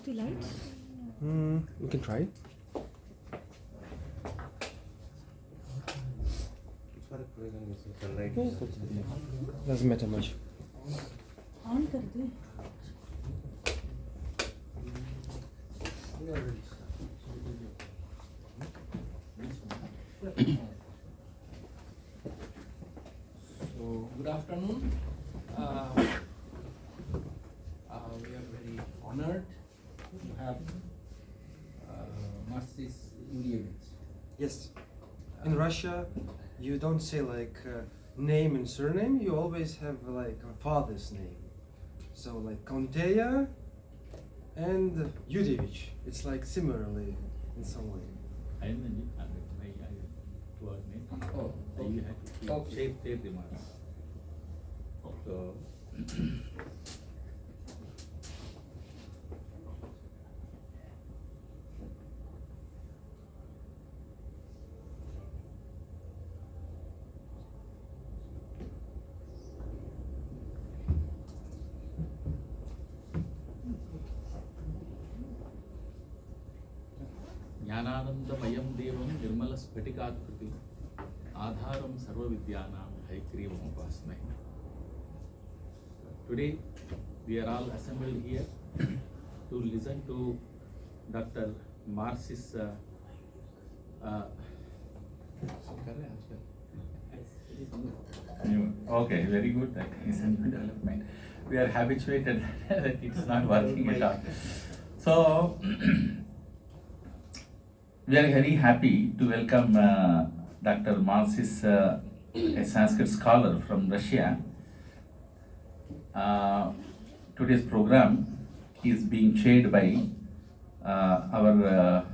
off the lights? We can try. Doesn't matter much. On कर दे. So, good afternoon. We are very honored to have Marxist Indians. Yes. In Russia, you don't say like name and surname. You always have like a father's name. So like Konteya and Yudevich. It's like similarly in some way. I am my word name. Oh, You have to Okay. share the marks. So, ज्ञानानंदमयं देवं निर्मलस्फटिकाकृति आधारं सर्वविद्यानां हयग्रीवमुपास्महे. Today we are all assembled here to listen to Dr. Marx's okay, very good. That is a new development. We are habituated that it's not working at all. So we are very happy to welcome Dr. Marxis, a Sanskrit scholar from Russia. Today's program is being chaired by our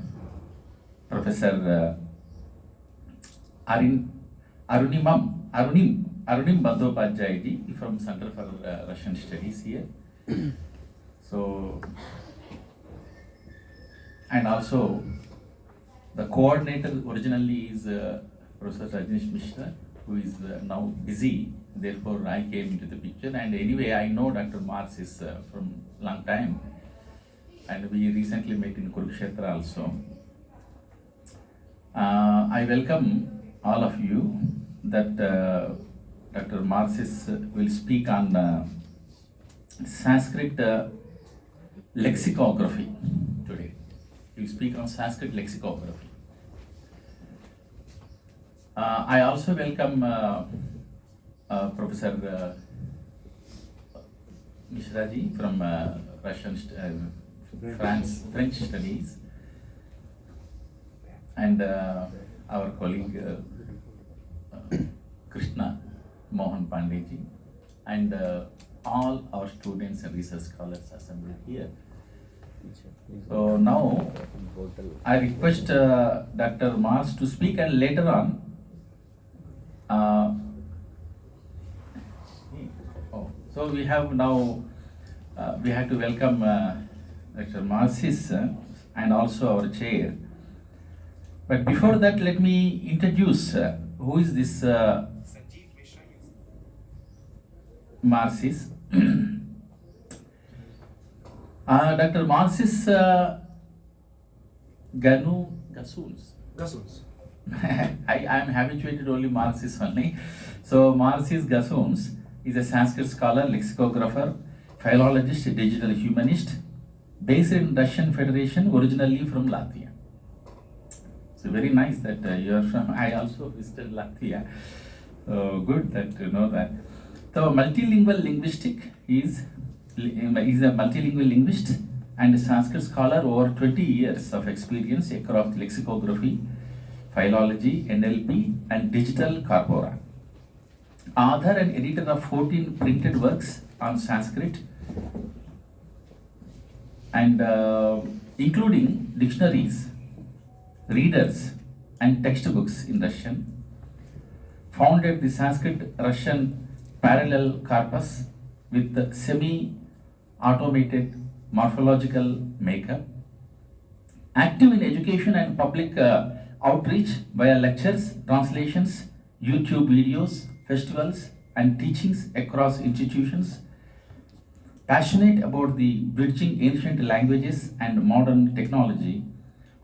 Professor Arunim Bandyopadhyay ji from Center for Russian Studies here. So, and also the coordinator originally is Professor Rajneesh Mishra, who is now busy. Therefore, I came into the picture. And anyway, I know Dr. Marx is from long time, and we recently met in Kurukshetra also. I welcome all of you that Dr. Marxis will speak on Sanskrit lexicography today. He will speak on Sanskrit lexicography. I also welcome Professor Mishra ji from French studies, and our colleague Krishna Mohan Pandey ji, and all our students and research scholars assembled here. So now I request Dr. Marx to speak, and later on so we have now we have to welcome Dr. Marxis and also our chair. But before that, let me introduce who is this Marxis. Dr. Marxis Gasuns. I am habituated only Marxis only. So Marxis Gasuns is a Sanskrit scholar, lexicographer, philologist, digital humanist, based in Russian Federation, originally from Latvia. So very nice that you are from. I also visited Latvia. Good that you know that. So multilingual linguistic is a multilingual linguist and a Sanskrit scholar, over 20 years of experience across lexicography, philology, NLP, and digital corpora. Author and editor of 14 printed works on Sanskrit, and including dictionaries, readers, and textbooks in Russian. Founded the Sanskrit Russian parallel corpus with the semi-automated morphological makeup. Active in education and public outreach via lectures, translations, YouTube videos, festivals, and teachings across institutions. passionate about the bridging ancient languages and modern technology,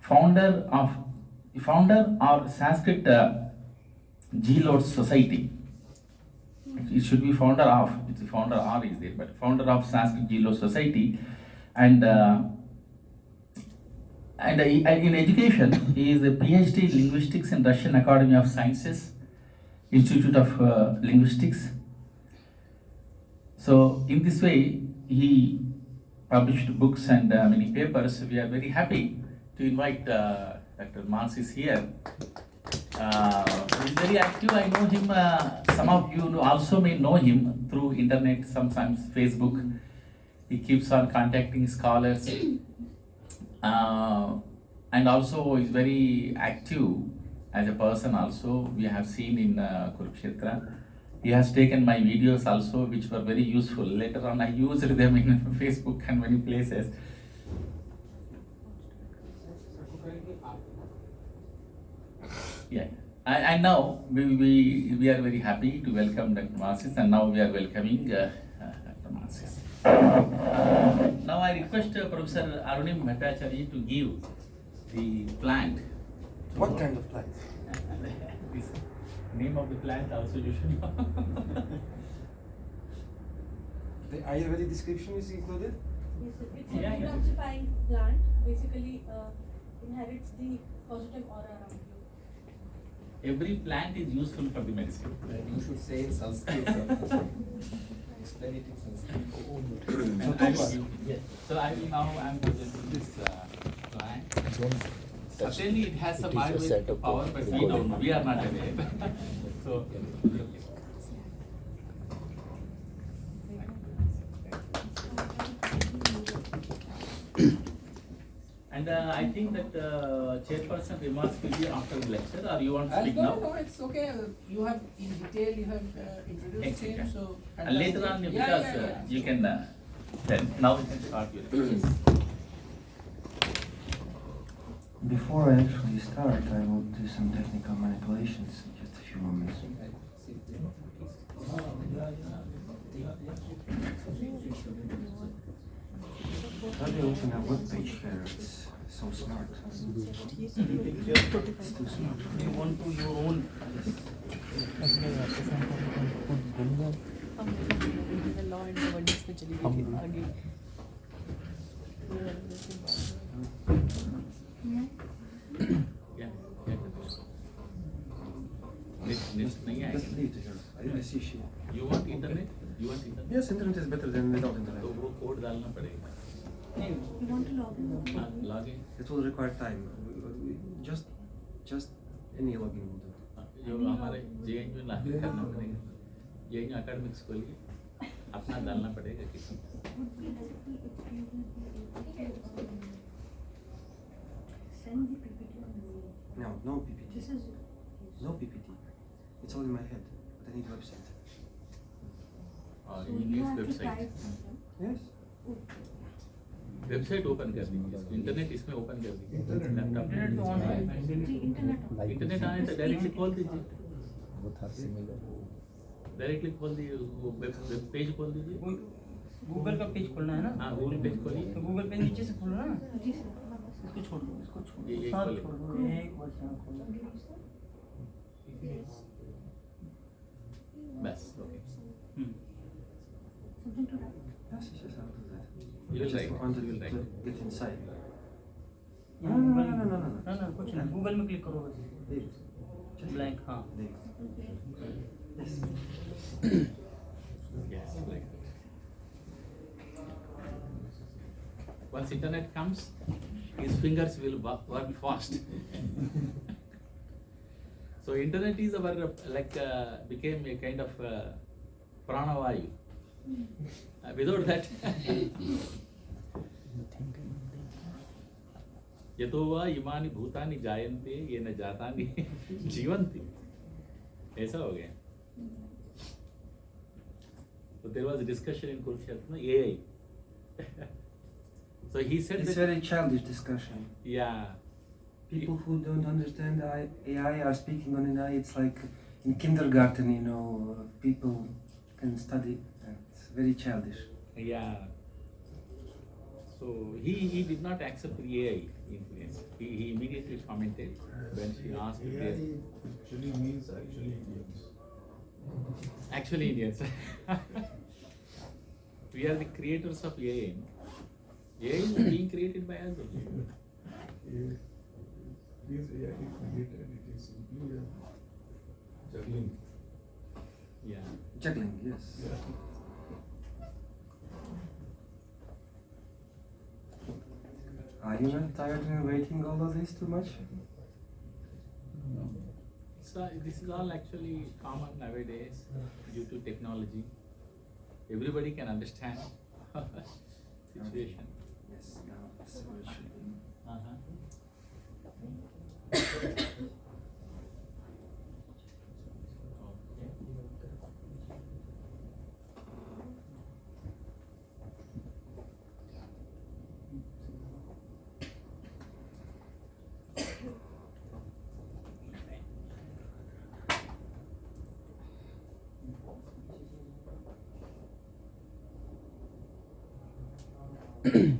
founder of Sanskrit G-Lord Society. It should be founder of, it's a founder R is there, but founder of Sanskrit G-Lord Society, and in education, he is a PhD in linguistics in Russian Academy of Sciences, Institute of Linguistics. So in this way, he published books and many papers. We are very happy to invite Dr. Mansis here. He is very active. I know him. Some of you also may know him through internet, sometimes Facebook. He keeps on contacting scholars. And also is very active as a person also. We have seen in Kurukshetra. He has taken my videos also, which were very useful. Later on I used them in Facebook and many places. Yeah. And now we are very happy to welcome Dr. Mansis, and now we are welcoming Dr. Mansis. Now I request Professor Arunim Bhattacharya to give the plant. What kind of plant? This name of the plant also you should know. The Ayurvedic description is included? Yes, sir. It's Yeah, a yeah. detoxifying plant. Basically, inherits the positive aura around you. Every plant is useful for the medicine. You should say in Sanskrit, sir. Explain it in Sanskrit. And I will give- yes. So I will now, I am presenting this plant. Certainly it has some Ayurvedic power, but we don't know, we are not aware. So, and I think that chairperson remarks will be after the lecture, or you want to speak No, now? no, it's okay. You have, in detail, you have introduced Excellent. him, so. And later on, fantastic. because you can, then, now we can start your lecture. Before I actually start, I will do some technical manipulations in just a few moments. How do you open a web page here? It's so smart. It's too smart. You want to your own. Law and governance में चली गई थी आगे Yeah. Next नहीं Just आएगा. leave it here. I see shit. You want internet? You want internet? Yes, internet is better than without तो internet. वो code डालना पड़ेगा. You want to log in? हाँ, log in. It will require time. Just any login will do. जो हमारे JNU लागू करना पड़ेगा. JNU academics खोलिए. अपना डालना पड़ेगा किसी. Send the PPT on mail. No PPT. This is No PPT. It's all in my head. But I need a website. You need website. Yes. Website open कर दीजिए. इंटरनेट इसमें ओपन कर दीजिए. लैपटॉप Internet तो on है. the internet. Internet आने तो directly खोल दीजिए. Both are similar. डायरेक्टली खोल दीजिए. वो वेब पेज खोल दीजिए. गूगल का पेज खोलना है ना? हाँ, गूगल पेज खोलिए. तो गूगल पेज नीचे से खोलना ना? जी सर. इसको छोड़ दो, इसको छोड़ दो. ये साथ खोलिए. छोड़ दो. एक बार यहाँ खोल दो. बस okay. Something to write. Yes, I'll do that. You I will just write. wanted You will to write. get inside. यहाँ No, Google no, no, no, no, ना ना कुछ नहीं. गूगल में क्लिक करो बस. Leave it. Just ब्लैंक हाँ. leave it. Yes. Yes, like that. Once internet comes, his fingers will work fast. So internet is our became a kind of pranavayu. Without that, यतो वा इमानि भूतानि जायन्ते ये न जातानि जीवन्ति. ऐसा हो गया. So there was a discussion in Kurukshetra, AI. So he said It's that, very childish discussion. yeah, People who don't understand AI are speaking on AI. It's like in kindergarten, people can study. It's very childish. yeah. So he did not accept the AI influence. He immediately commented when she asked AI this. actually means actually Indians. Actually Indians. We are the creators of AI. AI is being created by us only. It is AI created, it is simply a juggling. Yeah. Juggling, yes. Yeah. Are you not tired in waiting all of this too much? So this is all actually common nowadays due to technology. Everybody can understand situation. Yes, now it's virtually. Uh-huh. Okay.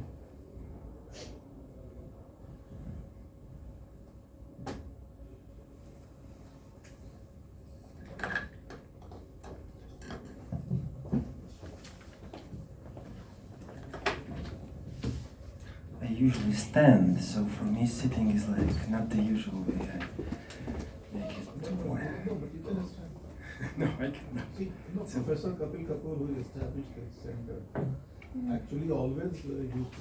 I usually stand, so for me sitting is like not the usual way I make it. No, but you can stand. No, I cannot. See, Professor Kapil Kapoor, who established this center, actually always used to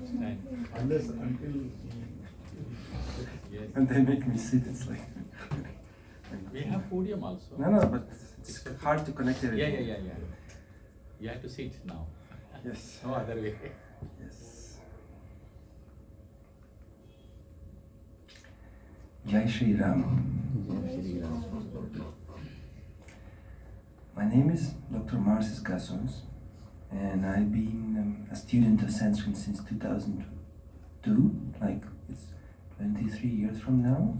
stand. Stand. Until he Yes. And they make me sit, it's like. We have podium also. No, but it's hard to connect everything. Yeah. You have to sit now. Yes. No other way. Yes. Jai Shri Ram. My name is Dr. Marcis Gassons, and I've been a student of Sanskrit since 2002, like it's 23 years from now.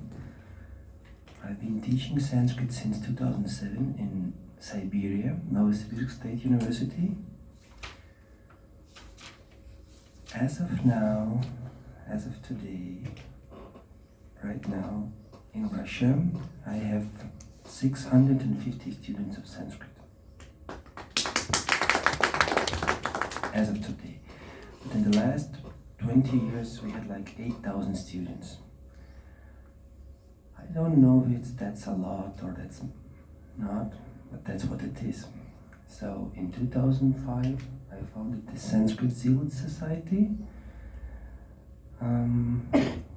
I've been teaching Sanskrit since 2007 in Siberia, Novosibirsk State University. As of now, as of today, right now, in Russia, I have 650 students of Sanskrit. As of today. But in the last 20 years, we had like 8,000 students. I don't know if that's a lot or that's not, but that's what it is. So in 2005, I founded the Sanskrit Zealot Society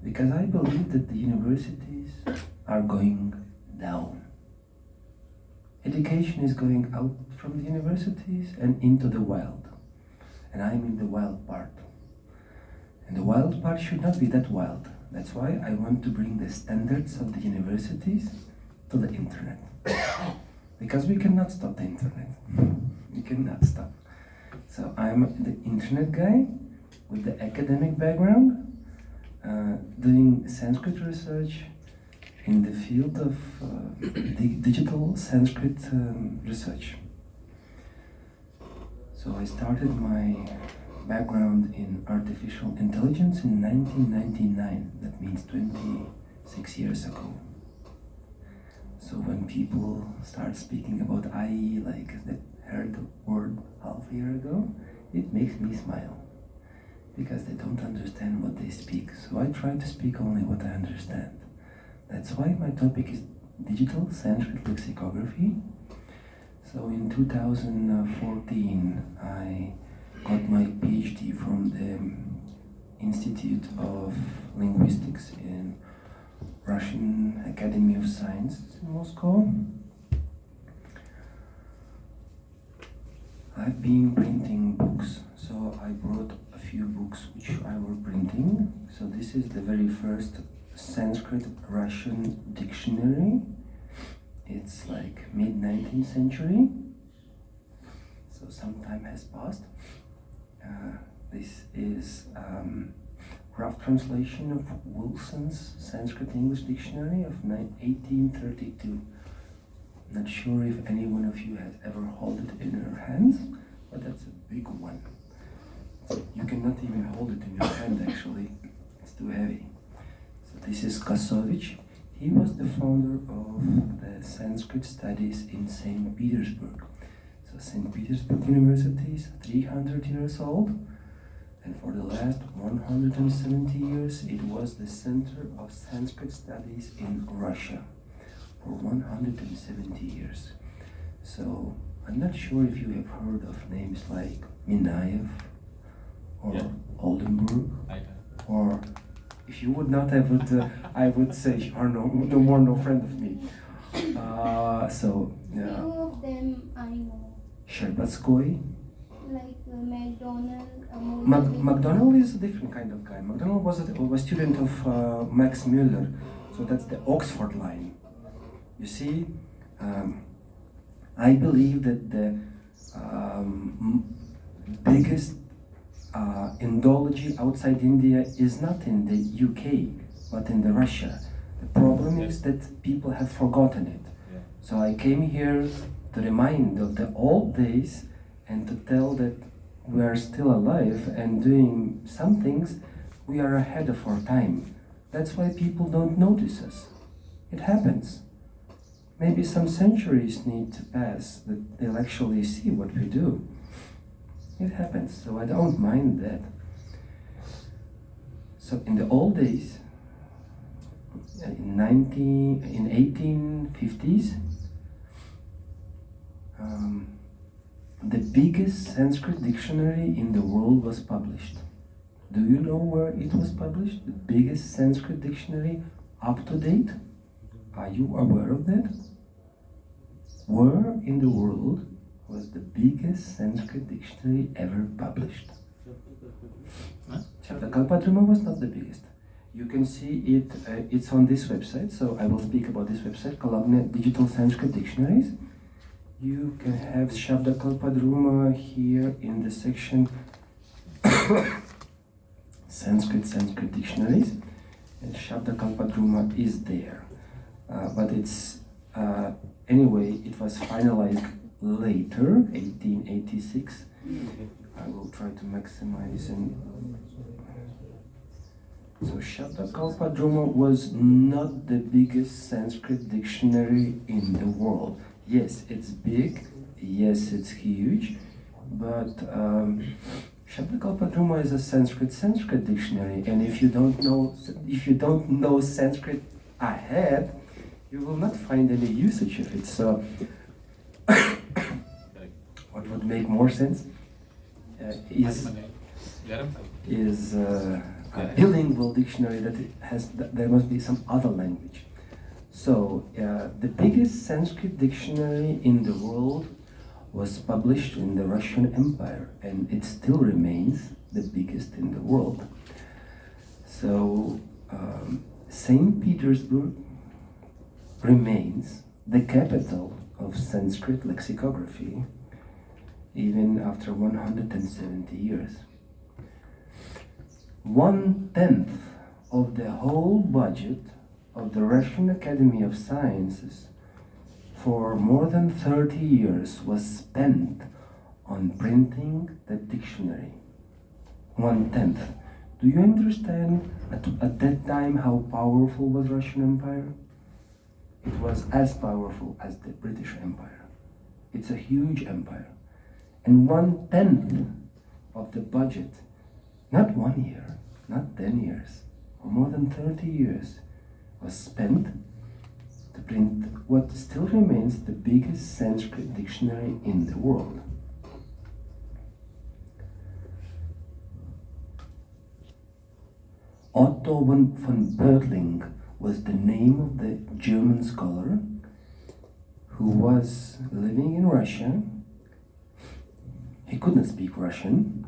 because I believe that the universities are going down. Education is going out from the universities and into the wild. And I'm in the wild part. And the wild part should not be that wild. That's why I want to bring the standards of the universities to the internet. Because we cannot stop the internet. We cannot stop. So I'm the internet guy with the academic background, doing Sanskrit research in the field of digital Sanskrit research. So I started my background in artificial intelligence in 1999. That means 26 years ago. So when people start speaking about AI, like they heard the word half a year ago, it makes me smile. Because they don't understand what they speak. So I try to speak only what I understand. That's why my topic is digital Sanskrit lexicography. So in 2014, I got my PhD from the Institute of Linguistics in Russian Academy of Sciences in Moscow. I've been printing books, so I brought a few books which I were printing. So this is the very first Sanskrit-Russian dictionary. It's like mid-19th century, so some time has passed. This is rough translation of Wilson's Sanskrit-English Dictionary of 1832. Not sure if any one of you has ever held it in her hands, but that's a big one. You cannot even hold it in your hand actually, it's too heavy. So this is Kasovich. He was the founder of the Sanskrit studies in St. Petersburg. So St. Petersburg University is 300 years old, and for the last 170 years it was the center of Sanskrit studies in Russia for 170 years. So I'm not sure if you have heard of names like Minaev or Oldenburg, or if you would not, I would say you are no friend of me. Few of them I know, Sherbatskoy. like McDonald. MacDonald is a different kind of guy. MacDonald was a student of Max Müller, so that's the Oxford line. You see, I believe that the biggest Indology outside India is not in the UK, but in the Russia. The problem is that people have forgotten it. So I came here to remind of the old days and to tell that we are still alive and doing some things. We are ahead of our time. That's why people don't notice us. It happens. Maybe some centuries need to pass that they'll actually see what we do. It happens, so I don't mind that. So in the old days, in 1850s, the biggest Sanskrit dictionary in the world was published. Do you know where it was published? The biggest Sanskrit dictionary up to date? Are you aware of that? Where in the world was the biggest Sanskrit dictionary ever published? Kalpadruma was not the biggest. You can see it, it's on this website, so I will speak about this website, Kalagna Digital Sanskrit Dictionaries. You can have Shabda Kalpadruma here in the section Sanskrit Dictionaries, and Shabda Kalpadruma is there. But it's, anyway, it was finalized later, 1886. I will try to maximize and so Shabda Kalpadruma was not the biggest Sanskrit dictionary in the world. Yes, it's big, yes, it's huge, but Shabda Kalpadruma is a Sanskrit dictionary, and if you don't know Sanskrit ahead, you will not find any usage of it. So what would make more sense is a bilingual dictionary that there must be some other language. So the biggest Sanskrit dictionary in the world was published in the Russian Empire, and it still remains the biggest in the world. So St. Petersburg remains the capital of Sanskrit lexicography even after 170 years. 1/10 of the whole budget of the Russian Academy of Sciences for more than 30 years was spent on printing the dictionary. 1/10. Do you understand at that time how powerful was Russian Empire? It was as powerful as the British Empire. It's a huge empire. And 1/10 of the budget, not 1 year, not 10 years, or more than 30 years, was spent to print what still remains the biggest Sanskrit dictionary in the world. Otto von Bödling was the name of the German scholar who was living in Russia. He couldn't speak Russian,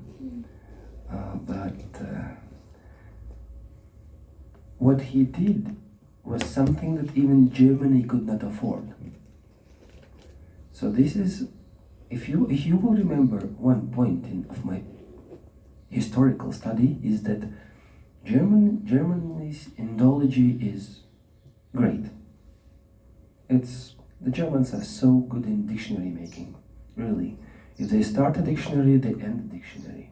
but what he did was something that even Germany could not afford. So this is, if you will remember, one point of my historical study is that Germany's Indology is great. The Germans are so good in dictionary making, really. If they start a dictionary, they end the dictionary.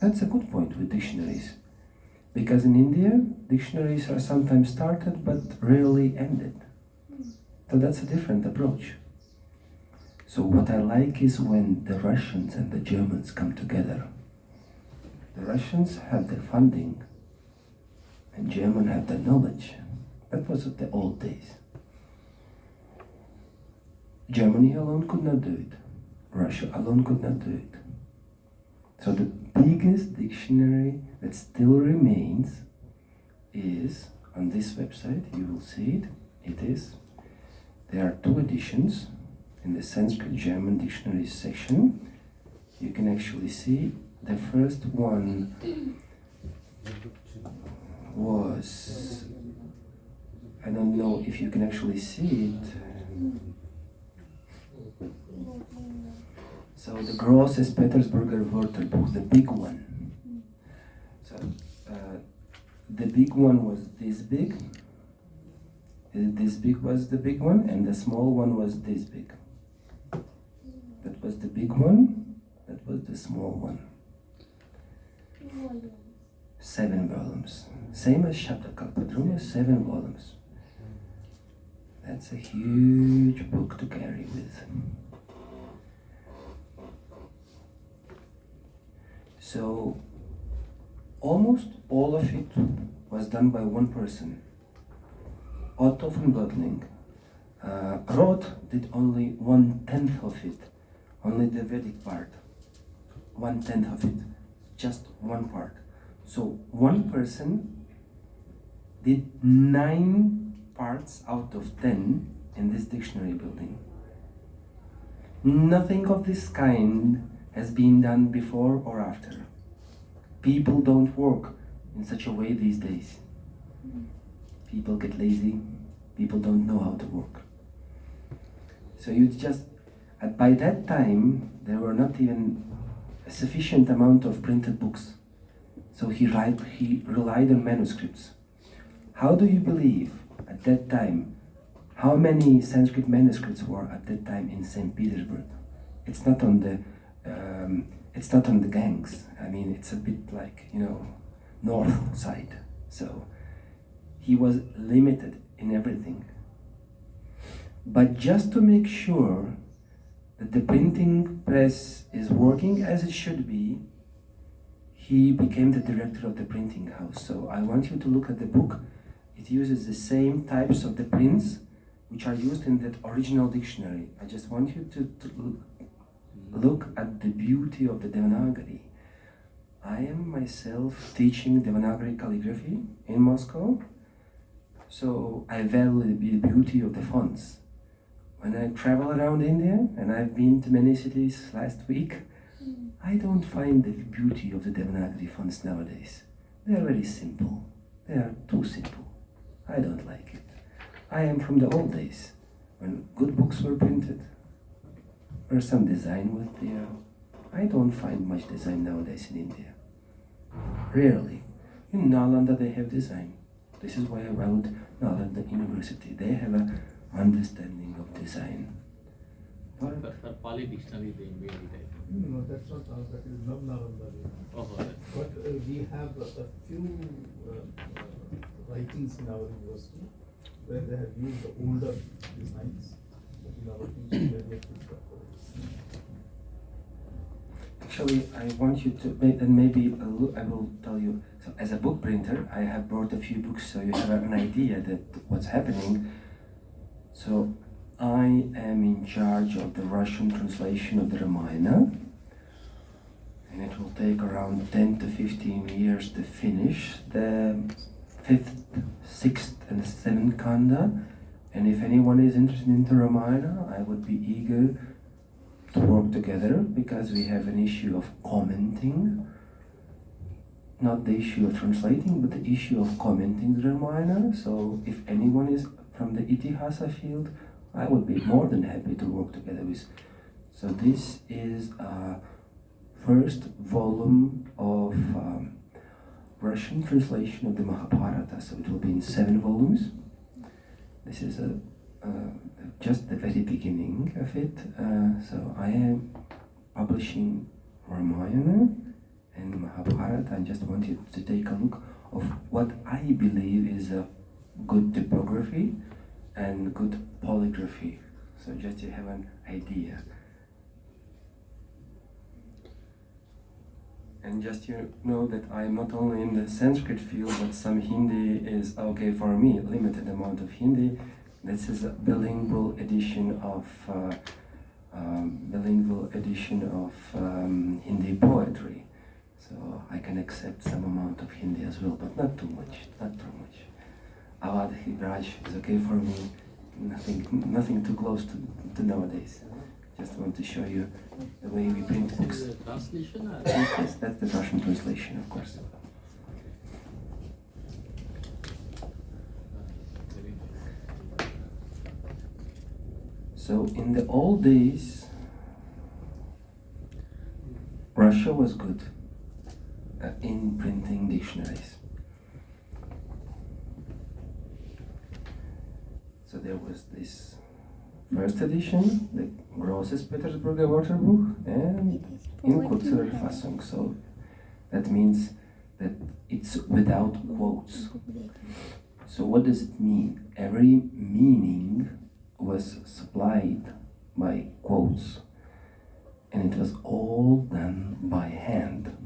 That's a good point with dictionaries. Because in India, dictionaries are sometimes started but rarely ended. So that's a different approach. So what I like is when the Russians and the Germans come together. The Russians have the funding and German have the knowledge. That was the old days. Germany alone could not do it. Russia alone could not do it. So the biggest dictionary that still remains is on this website. You will see it. There are 2 editions in the Sanskrit German dictionaries section. You can actually see the first one was, I don't know if you can actually see it. So the Grosses Petersburger Wörterbuch, the big one. So the big one was this big. This big was the big one, and the small one was this big. That was the big one, that was the small one. 7 volumes. Same as Shabdakalpadruma, 7 volumes. That's a huge book to carry with. So almost all of it was done by one person. Otto von Göttling. Roth did only 1/10 of it, only the Vedic part. 1/10 of it, just one part. So one person did 9 parts out of 10 in this dictionary building. Nothing of this kind has been done before or after. People don't work in such a way these days. People get lazy, people don't know how to work. So you just, by that time, there were not even a sufficient amount of printed books. So he relied on manuscripts. How do you believe at that time, how many Sanskrit manuscripts were at that time in St. Petersburg? It's not on the gangs. I mean, it's a bit like, north side. So he was limited in everything. But just to make sure that the printing press is working as it should be, he became the director of the printing house. So I want you to look at the book. It uses the same types of the prints which are used in that original dictionary. I just want you to look at the beauty of the Devanagari. I am myself teaching Devanagari calligraphy in Moscow, so I value the beauty of the fonts. When I travel around India, and I've been to many cities last week, I don't find the beauty of the Devanagari fonts nowadays. They are very simple. They are too simple. I don't like it. I am from the old days, when good books were printed, or some design was there. I don't find much design nowadays in India. Rarely. In Nalanda they have design. This is why I valued Nalanda University. They have an understanding of design. For Pali dictionary they made it. No, that's not that is not Nalanda. Oh, But we have a few writings in our university where they have used the older designs. But in our teaching, they have used Actually, I want you to, and maybe I will tell you, so as a book printer, I have brought a few books so you have an idea that what's happening. So I am in charge of the Russian translation of the Ramayana, and it will take around 10 to 15 years to finish the 5th, 6th and 7th Kanda. And if anyone is interested in the Ramayana, I would be eager to work together, because we have an issue of commenting, not the issue of translating, but the issue of commenting the Ramayana. So if anyone is from the Itihasa field, I would be more than happy to work together with. So this is a first volume of Russian translation of the Mahabharata, so it will be in 7 volumes. This is just the very beginning of it. So I am publishing Ramayana and Mahabharata, and just wanted to take a look of what I believe is a good typography and good polygraphy. So just to have an idea. And just you know that I'm not only in the Sanskrit field, but some Hindi is okay for me, limited amount of Hindi. This is a bilingual edition of Hindi poetry. So I can accept some amount of Hindi as well, but not too much, not too much. Awadhi Raj is okay for me, nothing too close to nowadays. Just want to show you the way we print books. Translation or? Yes, that's the Russian translation, of course. Very nice. So in the old days, Russia was good in printing dictionaries. So there was this first edition, the Grosses Petersburger Wörterbuch, and in kurzer Fassung. So that means that it's without quotes. So what does it mean? Every meaning was supplied by quotes, and it was all done by hand.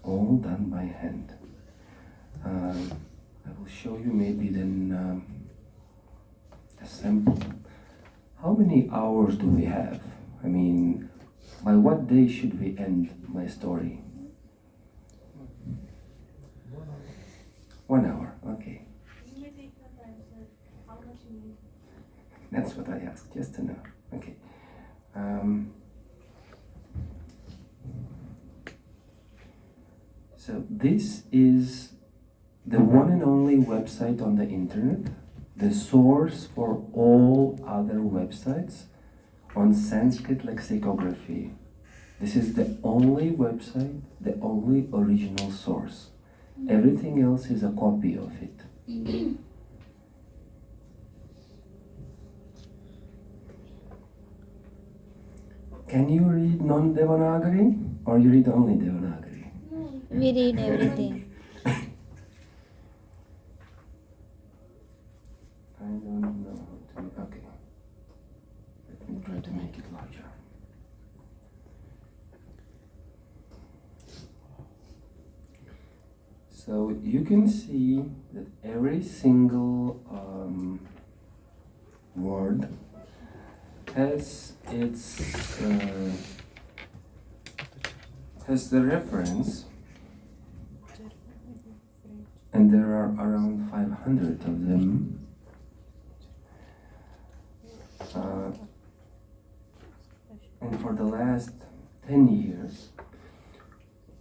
All done by hand. I will show you maybe then a sample. How many hours do we have? I mean, by what day should we end my story? 1 hour, okay. You may take your time, sir. How much you need? That's what I asked, just to know. Okay. So this is the one and only website on the internet, the source for all other websites on Sanskrit lexicography. This is the only website, the only original source. Everything else is a copy of it. Can you read non-Devanagari or you read only Devanagari? We read everything. I don't know how to. Okay. Let me try to make it larger. So you can see that every single word has its has the reference, and there are around 500 of them. And for the last 10 years,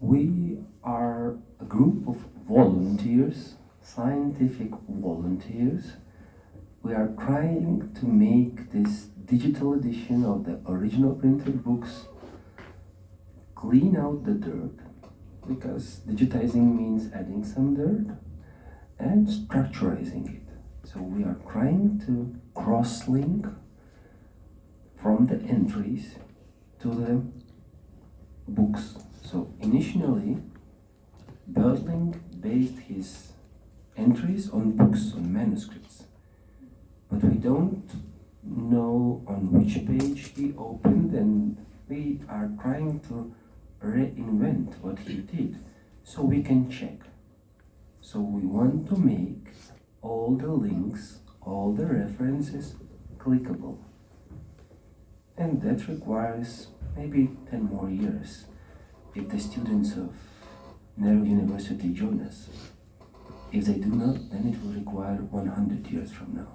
we are a group of volunteers, scientific volunteers. We are trying to make this digital edition of the original printed books clean out the dirt, because digitizing means adding some dirt, and structurizing it. So we are trying to cross-link from the entries to the books. So initially, Bertling based his entries on books, on manuscripts, but we don't know on which page he opened, and we are trying to reinvent what he did so we can check. So we want to make all the links, all the references clickable. And that requires maybe 10 more years if the students of Nehru University join us. If they do not, then it will require 100 years from now.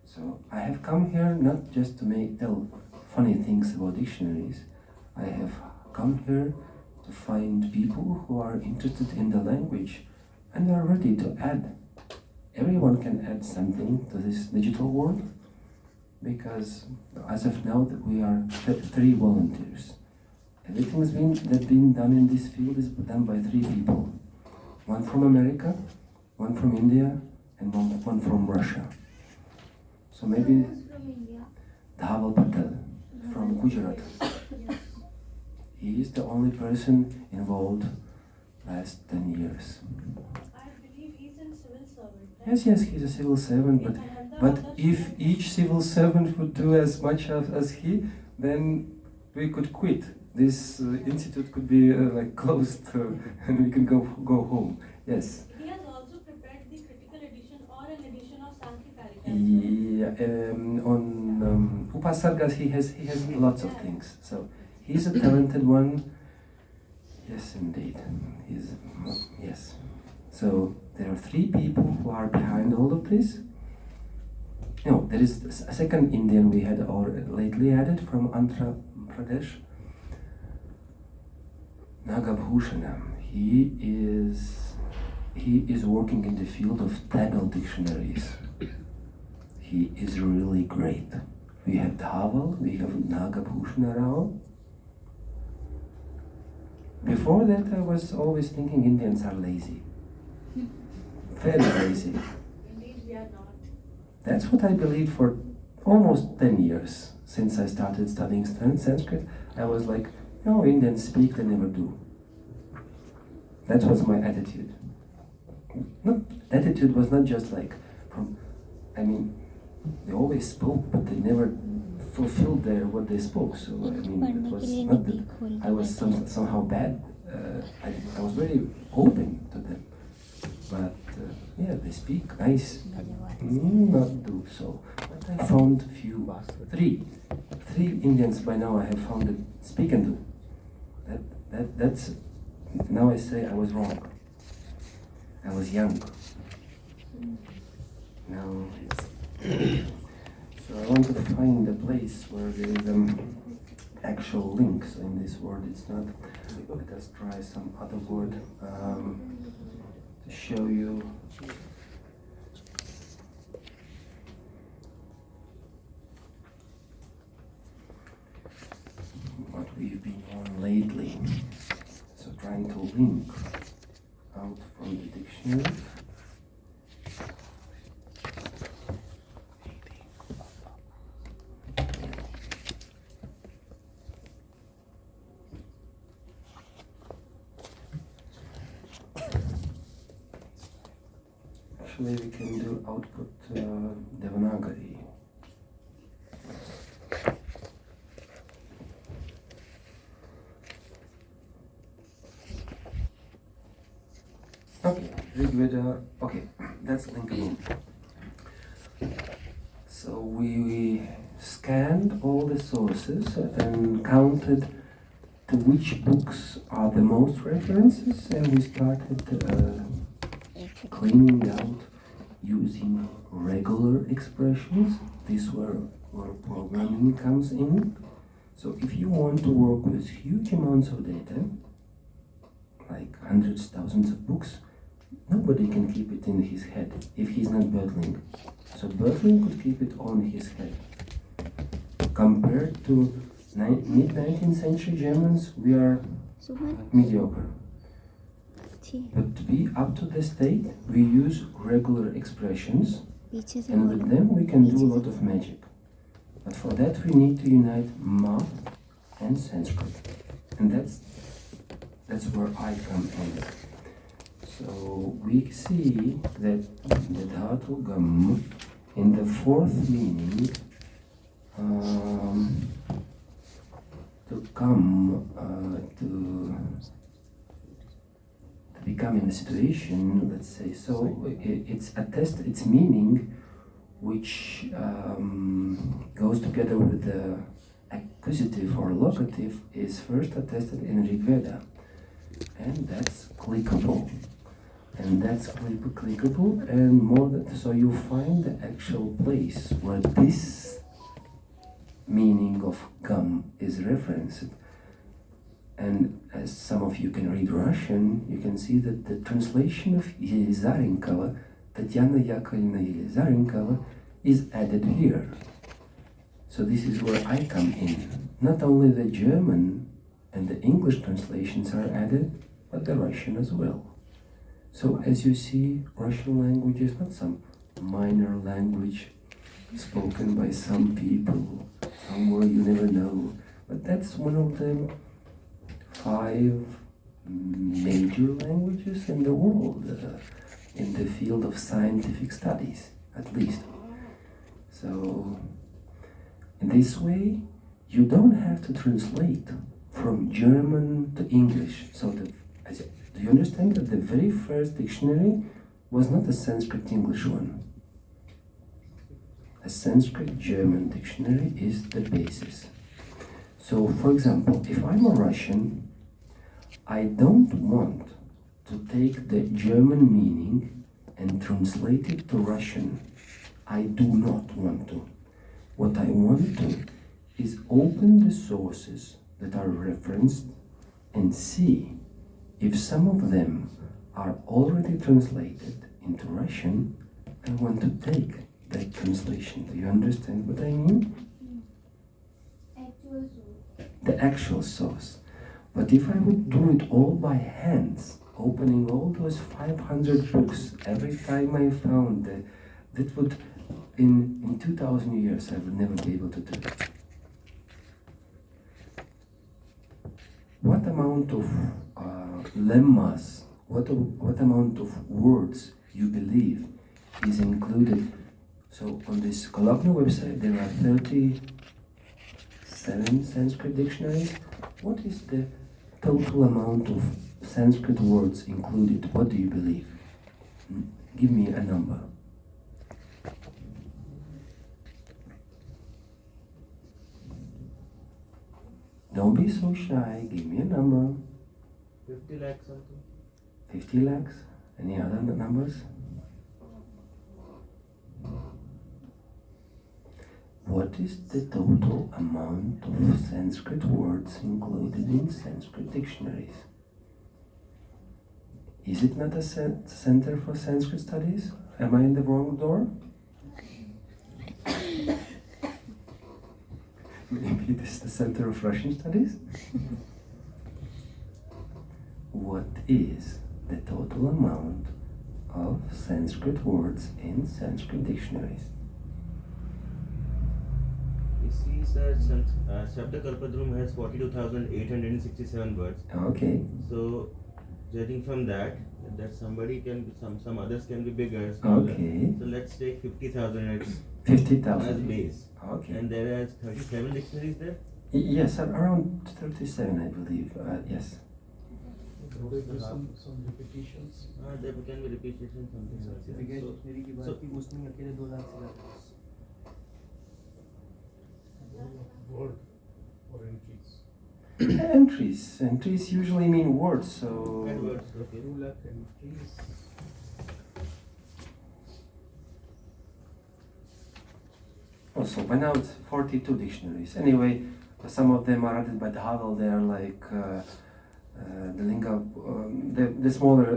So I have come here not just to tell funny things about dictionaries. I have come here to find people who are interested in the language and are ready to add. Everyone can add something to this digital world, because as of now we are 3 volunteers. Everything that's been done in this field is done by 3 people. One from America, one from India, and one from Russia. So maybe Who's from India? Dhaval Patel from Gujarat. Yes. He is the only person involved last 10 years. I believe he's a civil servant. Right? Yes, he's a civil servant, but if each civil servant would do as much as he, then we could quit. This institute could be like closed and we can go home. Yes. He has also prepared the critical edition or an edition of Sanskrit. Yeah, on Upasargas he has lots of things. So he's a talented one. Yes, indeed. Yes. So there are 3 people who are behind all of this. No, there is a second Indian we had lately added from Andhra Pradesh. Nagabhushanam. He is working in the field of Tamil dictionaries. He is really great. We have Dhaval, we have Nagabhushana Rao. Before that, I was always thinking Indians are lazy. Very lazy. Indeed, we are not. That's what I believed for almost 10 years. Since I started studying Sanskrit, I was like, no, Indians speak, they never do. That was my attitude. Attitude was not just like they always spoke, but they never fulfilled what they spoke. So it was not that I was somehow bad. I was very open to them. But they speak nice. Not do so. But I found three Indians by now I have found that speak and do. That's now I say I was wrong. I was young. Now so I want to find a place where there is actual links in this word. It's not. Let us try some other word to show you. What we've been on lately. So trying to link out from the dictionary. Actually, we can do output Devanagari. Okay, Rigveda. Okay, that's linkable. So we scanned all the sources and counted to which books are the most references, and we started cleaning out using regular expressions. This is where programming comes in. So if you want to work with huge amounts of data, like hundreds, thousands of books, nobody can keep it in his head if he's not Bertling. So Bertling could keep it on his head. Compared to mid-19th century Germans, we are mediocre. But to be up to the state, we use regular expressions, and with them we can do a lot of magic. But for that we need to unite math and Sanskrit. And that's where I come in. So we see that the dhatu gam in the fourth meaning to come to become in a situation, let's say, so its meaning, which goes together with the accusative or locative, is first attested in Rig Veda, and that's clickable. And that's clickable, and more than so, you find the actual place where this meaning of gum is referenced. And as some of you can read Russian, you can see that the translation of Yelizarinkova, Tatyana Yakovlevna Yelizarinkova, is added here. So this is where I come in. Not only the German and the English translations are added, but the Russian as well. So as you see, Russian language is not some minor language spoken by some people somewhere you never know, but that's one of the 5 major languages in the world in the field of scientific studies, at least. So, in this way, you don't have to translate from German to English. So, do you understand that the very first dictionary was not a Sanskrit English one? A Sanskrit German dictionary is the basis. So, for example, if I'm a Russian, I don't want to take the German meaning and translate it to Russian. I do not want to. What I want to is open the sources that are referenced and see if some of them are already translated into Russian. I want to take that translation. Do you understand what I mean? Actual source. The actual source. But if I would do it all by hands, opening all those 500 books every time I found that would, in 2,000 years, I would never be able to do it. What amount of lemmas, what amount of words you believe is included? So on this colloquial website, there are 37 Sanskrit dictionaries. What is the total amount of Sanskrit words included? What do you believe? Give me a number. Don't be so shy. Give me a number. 50 lakhs something. 50 lakhs? Any other numbers? What is the total amount of Sanskrit words included in Sanskrit dictionaries? Is it not a center for Sanskrit studies? Am I in the wrong door? Maybe this is the center of Russian studies? What is the total amount of Sanskrit words in Sanskrit dictionaries? He says Shabda Kalpadrum has 42,867 words. Okay. So, judging from that somebody can be, some others can be bigger, smaller. Okay. So let's take 50,000 as 50,000. base. Okay. And there are 37 dictionaries there? Yes, around 37, I believe. Yes. There will be some repetitions. There can be repetition, something like that. Word or entries. Entries usually mean words, so... And words, okay. 2 lakh entries. Also, by now it's 42 dictionaries. Anyway, some of them are added by the Havel. They are like the Linga, the smaller,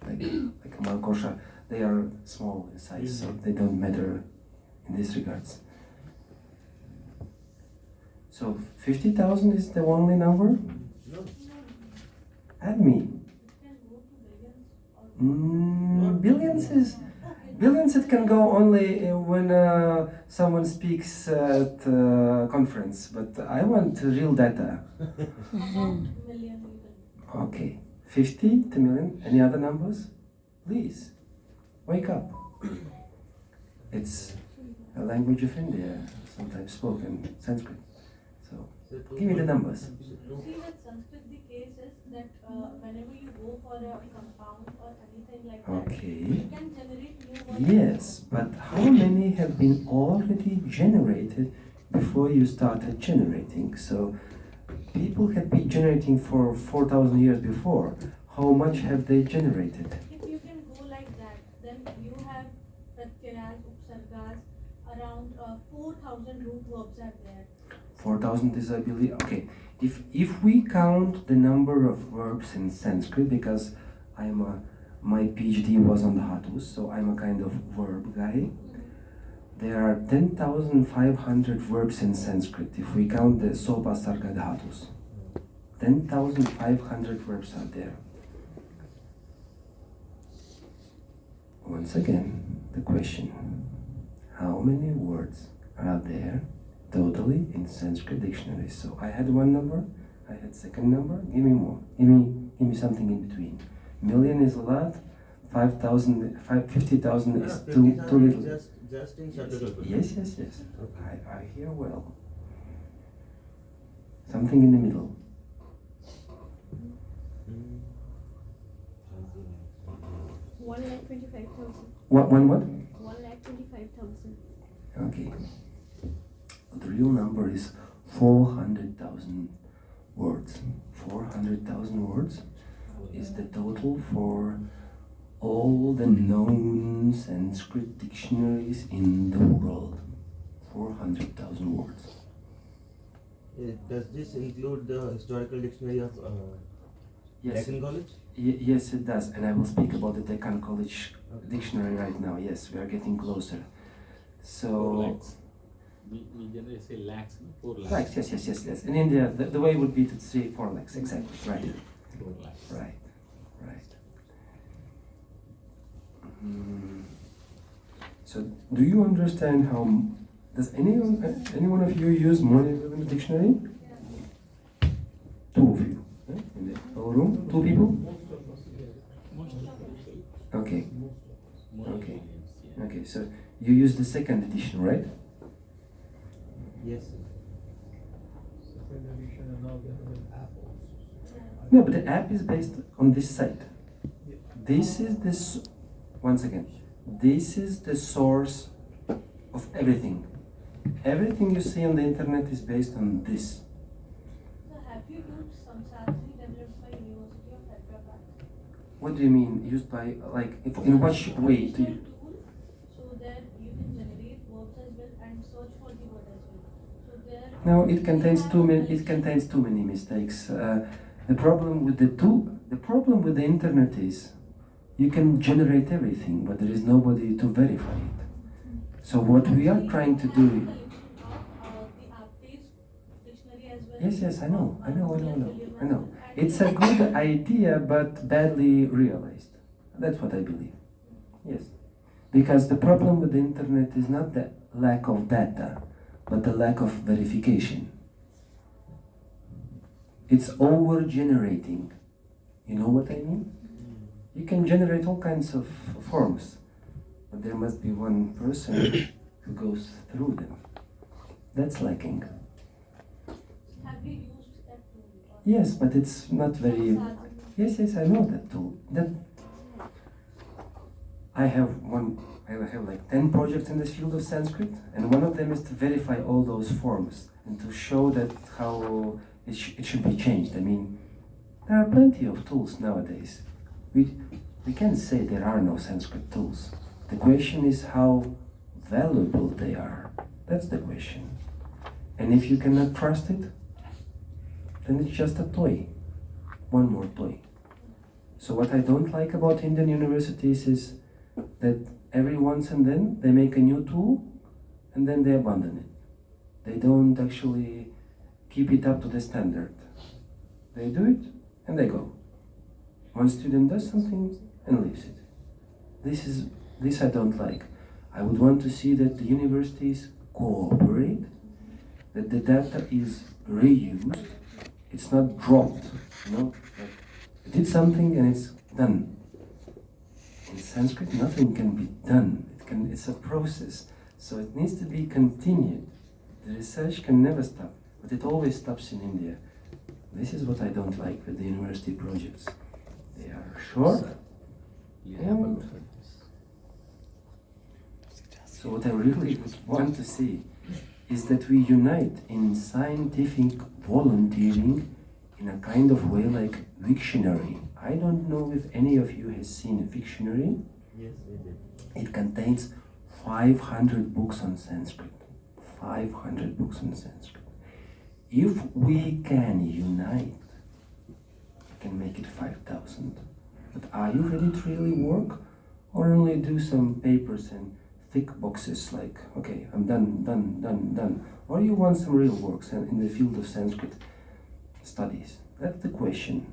like Malkosha. They are small in size, so they don't matter in this regards. So 50,000 is the only number? No. Add me. Billions it can go only when someone speaks at conference, but I want real data. Okay, 50 to million. Any other numbers? Please, wake up. It's a language of India, sometimes spoken Sanskrit. So, give me the numbers. You see that Sanskrit, the case is that whenever you go for a compound or anything like that, Okay. you can generate new words. Yes, but how many have been already generated before you started generating? So people have been generating for 4,000 years before. How much have they generated? If you can go like that, then you have pratyayas, upsargas, around 4,000 root verbs are there. 4,000 is, I believe, okay. If we count the number of verbs in Sanskrit, because my PhD was on the Dhatus, so I'm a kind of verb guy. There are 10,500 verbs in Sanskrit if we count the Sopa Sarga Dhatus. 10,500 verbs are there. Once again, the question, how many words are there totally in Sanskrit dictionaries. So I had one number, I had second number, give me more. Give me something in between. Million is a lot, 5,000, 50,000 is too little. Just in Saturday. Yes. I hear well. Something in the middle. Mm. 1,25,000. What? 1,25,000. Okay. The real number is 400,000 words. 400,000 words is the total for all the known Sanskrit dictionaries in the world. 400,000 words. Does this include the historical dictionary of Yes. Deccan College? Yes, it does. And I will speak about the Deccan College dictionary right now. Yes, we are getting closer. 4 So, lakhs. We generally say lakhs, no? 4 lakhs. lakhs, yes. In India, the way would be to say 4 lakhs, exactly, right. 4 lakhs. Right. So, do you understand how? Does any one of you use money in the dictionary? Two of you, right? In the whole room, 2 people. Most of them. Okay. More Okay. Williams, yeah. Okay. So you use the second edition, right? Yes, sir. No, but the app is based on this site. This is this. Once again, this is the source of everything. Everything you see on the internet is based on this. So have you used some Sanskrit developed by University of Hyderabad? What do you mean used by in what way? Do you, Tool so that you can generate verbs as well and search for the word as well. So there. no, it contains too many mistakes. The problem with the internet is you can generate everything, but there is nobody to verify it. So what we are trying to do. The app-based dictionary as well. Yes, I know. It's a good idea, but badly realized. That's what I believe. Yes. Because the problem with the internet is not the lack of data, but the lack of verification. It's over-generating. You know what I mean? You can generate all kinds of forms, but there must be one person who goes through them. That's lacking. Have you used that tool? Yes, but it's not very. Yes, I know that tool. I have like 10 projects in this field of Sanskrit, and one of them is to verify all those forms and to show that how it should be changed. I mean, there are plenty of tools nowadays. We can't say there are no Sanskrit tools. The question is how valuable they are. That's the question. And if you cannot trust it, then it's just a toy. One more toy. So what I don't like about Indian universities is that every once and then they make a new tool and then they abandon it. They don't actually keep it up to the standard. They do it and they go. One student does something and leaves it. This I don't like. I would want to see that the universities cooperate, that the data is reused, it's not dropped, like you did something and it's done. In Sanskrit, nothing can be done. It's a process, so it needs to be continued. The research can never stop, but it always stops in India. This is what I don't like with the university projects. They are short. You haven't heard this. So what I really want to see is that we unite in scientific volunteering in a kind of way like Wiktionary. I don't know if any of you has seen a Wiktionary. Yes, we did. It contains 500 books on Sanskrit. 500 books on Sanskrit. If we can unite, we can make it 5,000. But are you ready to really work? Or only do some papers and thick boxes like, okay, I'm done. Or you want some real works in the field of Sanskrit studies? That's the question.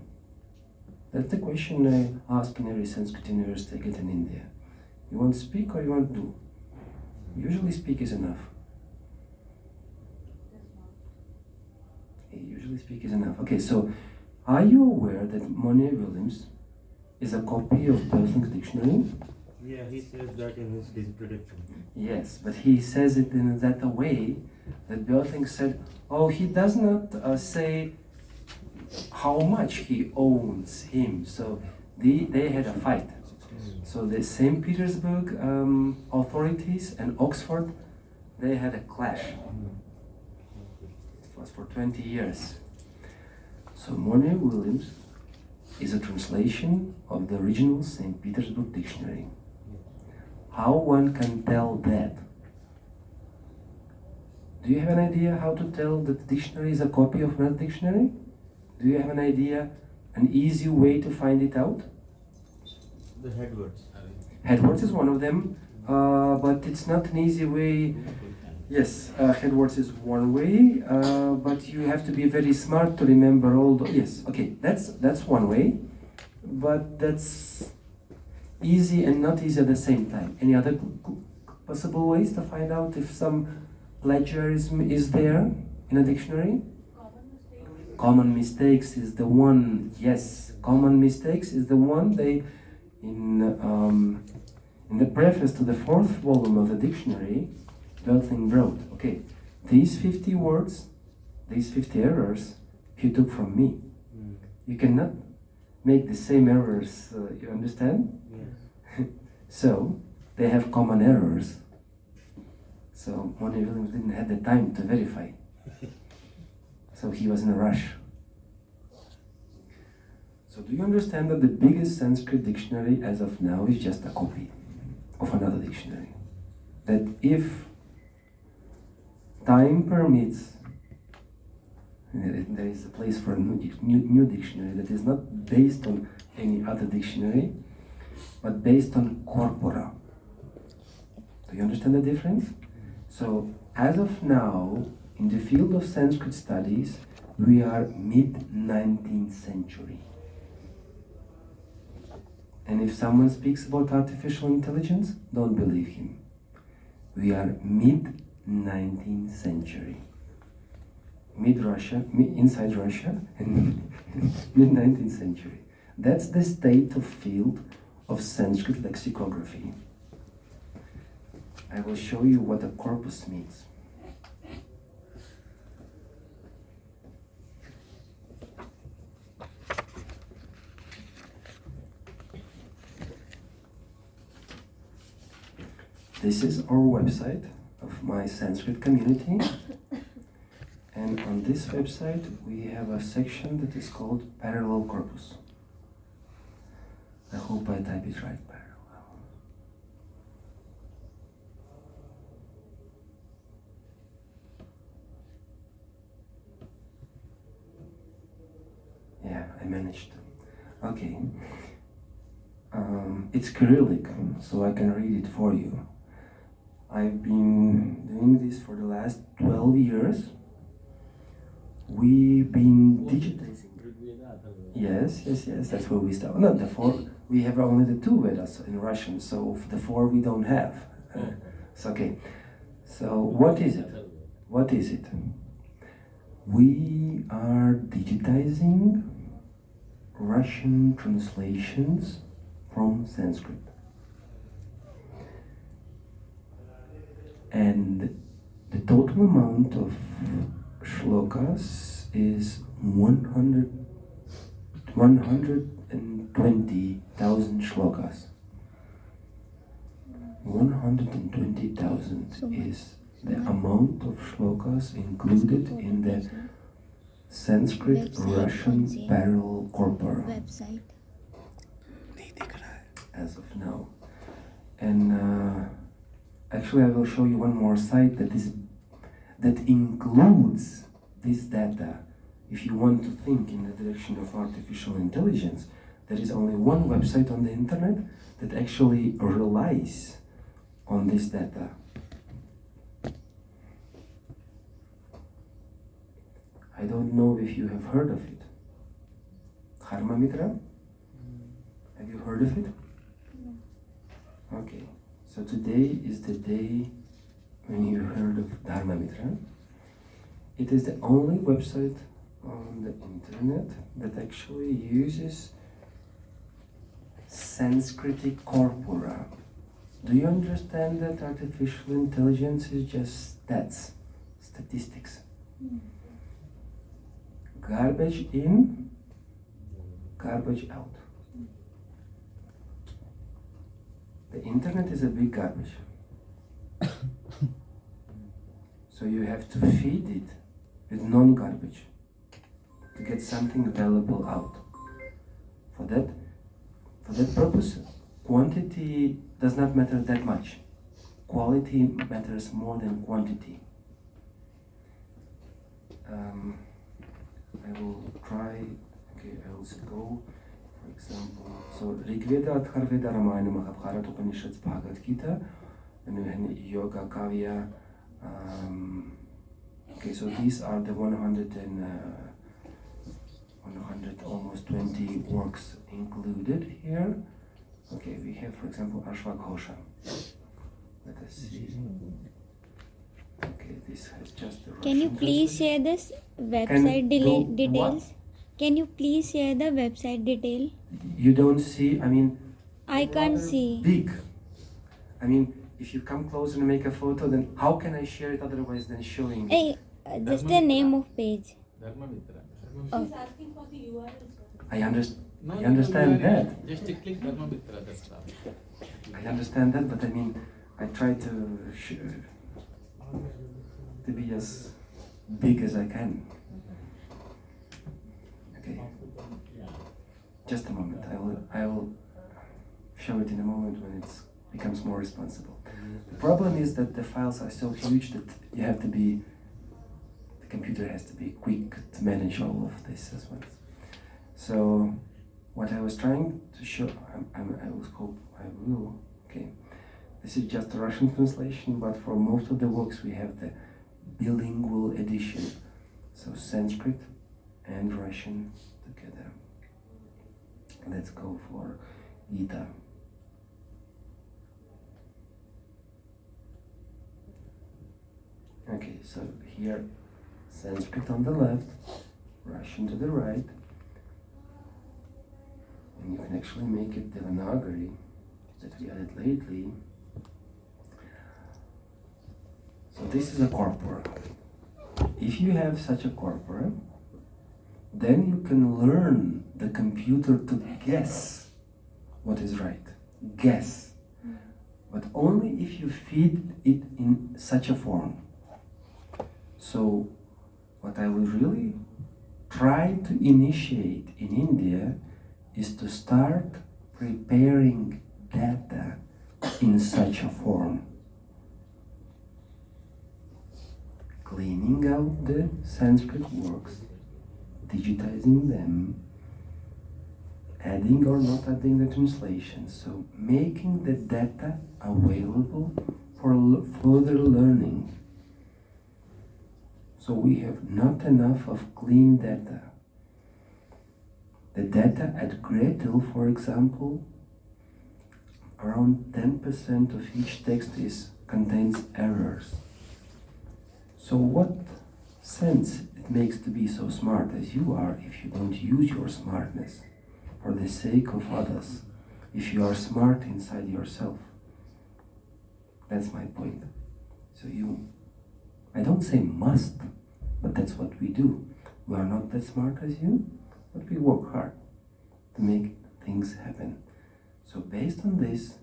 That's the question I ask in every Sanskrit university I get in India. You want to speak or you want to do? Usually speak is enough. casually speak is enough. Okay, so are you aware that Monet Williams is a copy of Belting's dictionary? Yeah, he says that in his prediction. Yes, but he says it in that way that Belting said, oh, he does not say how much he owns him. So they had a fight. So the St. Petersburg authorities and Oxford, they had a clash. It was for 20 years. So Monet Williams is a translation of the original St. Petersburg dictionary. How one can tell that? Do you have an idea how to tell that the dictionary is a copy of another dictionary? Do you have an idea, an easy way to find it out? The headwords. Headwords is one of them, but it's not an easy way. Yes, headwords is one way, but you have to be very smart to remember all the. Yes, okay, that's one way, but that's easy and not easy at the same time. Any other possible ways to find out if some plagiarism is there in a dictionary? Common mistakes is the one. Yes, common mistakes is the one. They in the preface to the 4th volume of the dictionary, Belting wrote, okay, these 50 words, these 50 errors, he took from me. You cannot make the same errors. You understand? Yes. So they have common errors. So Monet Williams didn't have the time to verify. So he was in a rush. So do you understand that the biggest Sanskrit dictionary as of now is just a copy of another dictionary? That if time permits, there is a place for a new dictionary that is not based on any other dictionary, but based on corpora. Do you understand the difference? So as of now, in the field of Sanskrit studies, we are mid-19th century. And if someone speaks about artificial intelligence, don't believe him. We are mid-19th century. Mid-Russia, inside Russia, and mid-19th century. That's the state of field of Sanskrit lexicography. I will show you what a corpus means. This is our website of my Sanskrit community, and on this website we have a section that is called Parallel Corpus. I hope I type it right, parallel. Yeah, I managed. Okay. It's Cyrillic, so I can read it for you. I've been doing this for the last 12 years. We've been digitizing. Yes, that's where we start. No, the 4, we have only the 2 Vedas in Russian, so the 4 we don't have. It's okay. So what is it? What is it? We are digitizing Russian translations from Sanskrit. And the total amount of shlokas is 120,000 shlokas. 120,000 is the amount of shlokas included in the Sanskrit Russian parallel corpora. Website. As of now. And actually I will show you one more site that includes this data. If you want to think in the direction of artificial intelligence, there is only one website on the internet that actually relies on this data. I don't know if you have heard of it. Dharma Mitra? Have you heard of it? Okay, so today is the day when you heard of Dharma Mitra. It is the only website on the internet that actually uses Sanskritic corpora. Do you understand that artificial intelligence is just stats, statistics? Garbage in, garbage out. The internet is a big garbage. So you have to feed it with non-garbage to get something valuable out. For that purpose, quantity does not matter that much. Quality matters more than quantity. I will try, okay, I will go, for example, so Rigveda, Atharveda, Ramayana, Mahabharata, Upanishads, Bhagavad Gita, and Yoga, Kavya. Okay, so these are the 100 almost 20 works included here. Okay, we have, for example, Ashwagosha. Let us see. Okay, this has just the Can you Russian please share this website details? What? Can you please share the website detail? You don't see, I mean, I can't see. big. I mean, if you come closer and make a photo, then how can I share it otherwise than showing it? Hey, just the name of page. Dharmamitra. Oh. She's asking for the URL, sir. I understand that. Just click Dharmamitra, that's all. I understand that, but I mean, I try to be as big as I can. Okay. Just a moment. I will show it in a moment when it becomes more responsible. The problem is that the files are so huge that the computer has to be quick to manage all of this as well. So what I was trying to show, okay. This is just a Russian translation, but for most of the works we have the bilingual edition. So Sanskrit and Russian together. Let's go for Gita. Okay, so here Sanskrit on the left, Russian to the right, and you can actually make it Devanagari that we added lately. So this is a corpora. If you have such a corpora, then you can learn the computer to guess what is right. Guess. But only if you feed it in such a form. So what I will really try to initiate in India is to start preparing data in such a form. Cleaning out the Sanskrit works, digitizing them, adding or not adding the translations, so making the data available for further learning. So we have not enough of clean data. The data at Gretel, for example, around 10% of each text contains errors. So what sense it makes to be so smart as you are if you don't use your smartness for the sake of others, if you are smart inside yourself? That's my point. So I don't say must, but that's what we do. We are not that smart as you, but we work hard to make things happen. So based on this,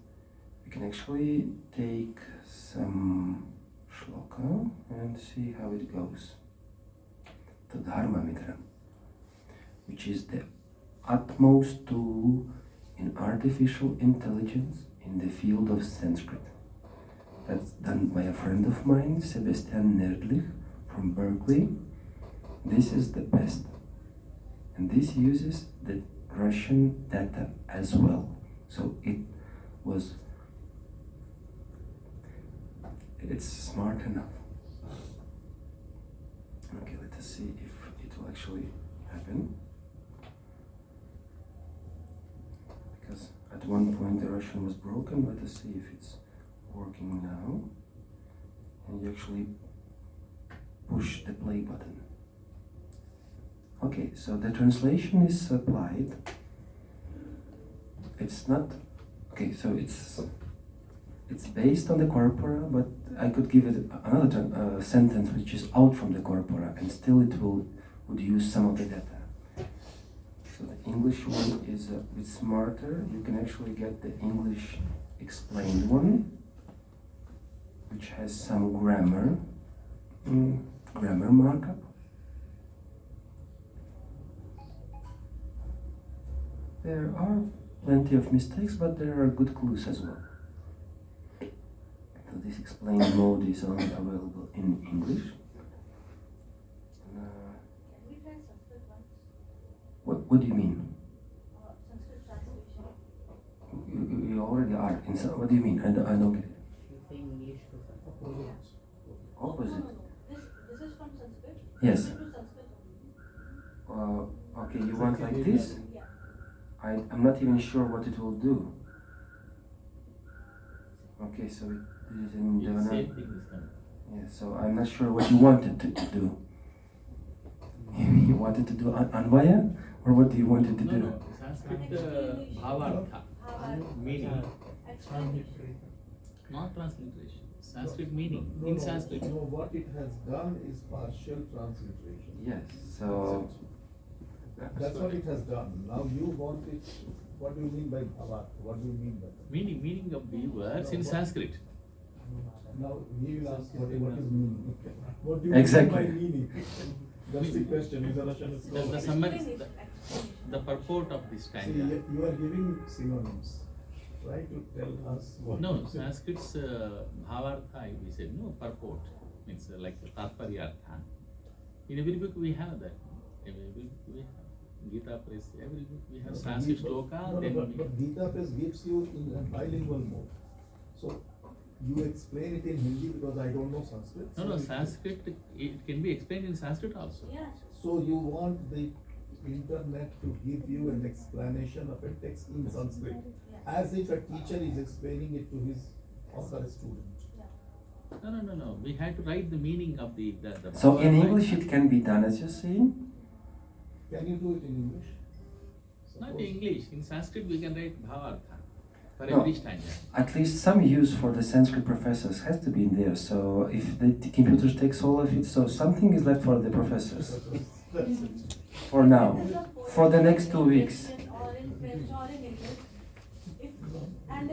we can actually take some shloka and see how it goes. To Dharmamitra, which is the utmost tool in artificial intelligence in the field of Sanskrit. That's done by a friend of mine, Sebastian Nerdlich from Berkeley. This is the best. And this uses the Russian data as well. So it's smart enough. Okay, let us see if it will actually happen. Because at one point the Russian was broken. Let us see if it's working now. And you actually push the play button. Okay, so the translation is applied. It's not okay. So it's based on the corpora, but I could give it another sentence which is out from the corpora, and still it would use some of the data. So the English one is a bit smarter. You can actually get the English explained one, which has some grammar markup. There are plenty of mistakes, but there are good clues as well. So this explained mode is only available in English. Can we try Sanskrit once? What do you mean? Sanskrit translation. You already are. What do you mean? I don't get it. Opposite. This is from Sanskrit. Yes. To Sanskrit only. Okay, you want like this? Yeah. I'm not even sure what it will do. Okay, so it is in Yeah, Devanagari. same thing is coming. Yeah, so I'm not sure what you wanted to do. You wanted to do Anvaya? Or what do you want it to No, do? no, Sanskrit bhavartha, meaning, Explanation. not transliteration. Sanskrit meaning, in Sanskrit. No, what it has done is partial transliteration. Yes, so That's what it has done. Now you want it, what do you mean by bhavat? What do you mean by that? Meaning of the words in Sanskrit. Now we will ask what is meaning. What do you Exactly. mean by meaning? That's the question. Is The summary, the purport of this See, stanza. you are giving synonyms. Try to tell us what. No, Sanskrit's bhavartha, we said, no, purport, means like tatparyartha. In every book we have that. Every book we have. Gita Press, every book we have Sanskrit shloka, No, then but Gita Press gives you in a bilingual mode. So you explain it in Hindi because I don't know Sanskrit. No, Sanskrit, it can be explained in Sanskrit also. Yeah. So you want the internet to give you an explanation of a text in Sanskrit, as if a teacher is explaining it to his or her student. No. We had to write the meaning of the So in bhavartha. English it can be done as you're saying? Can you do it in English? Not in English, in Sanskrit we can write bhavartha for No. every stanza. At least some use for the Sanskrit professors has to be in there. So if the computer takes all of it, so something is left for the professors. That's it. For now. For the next 2 weeks. Or in French or in English.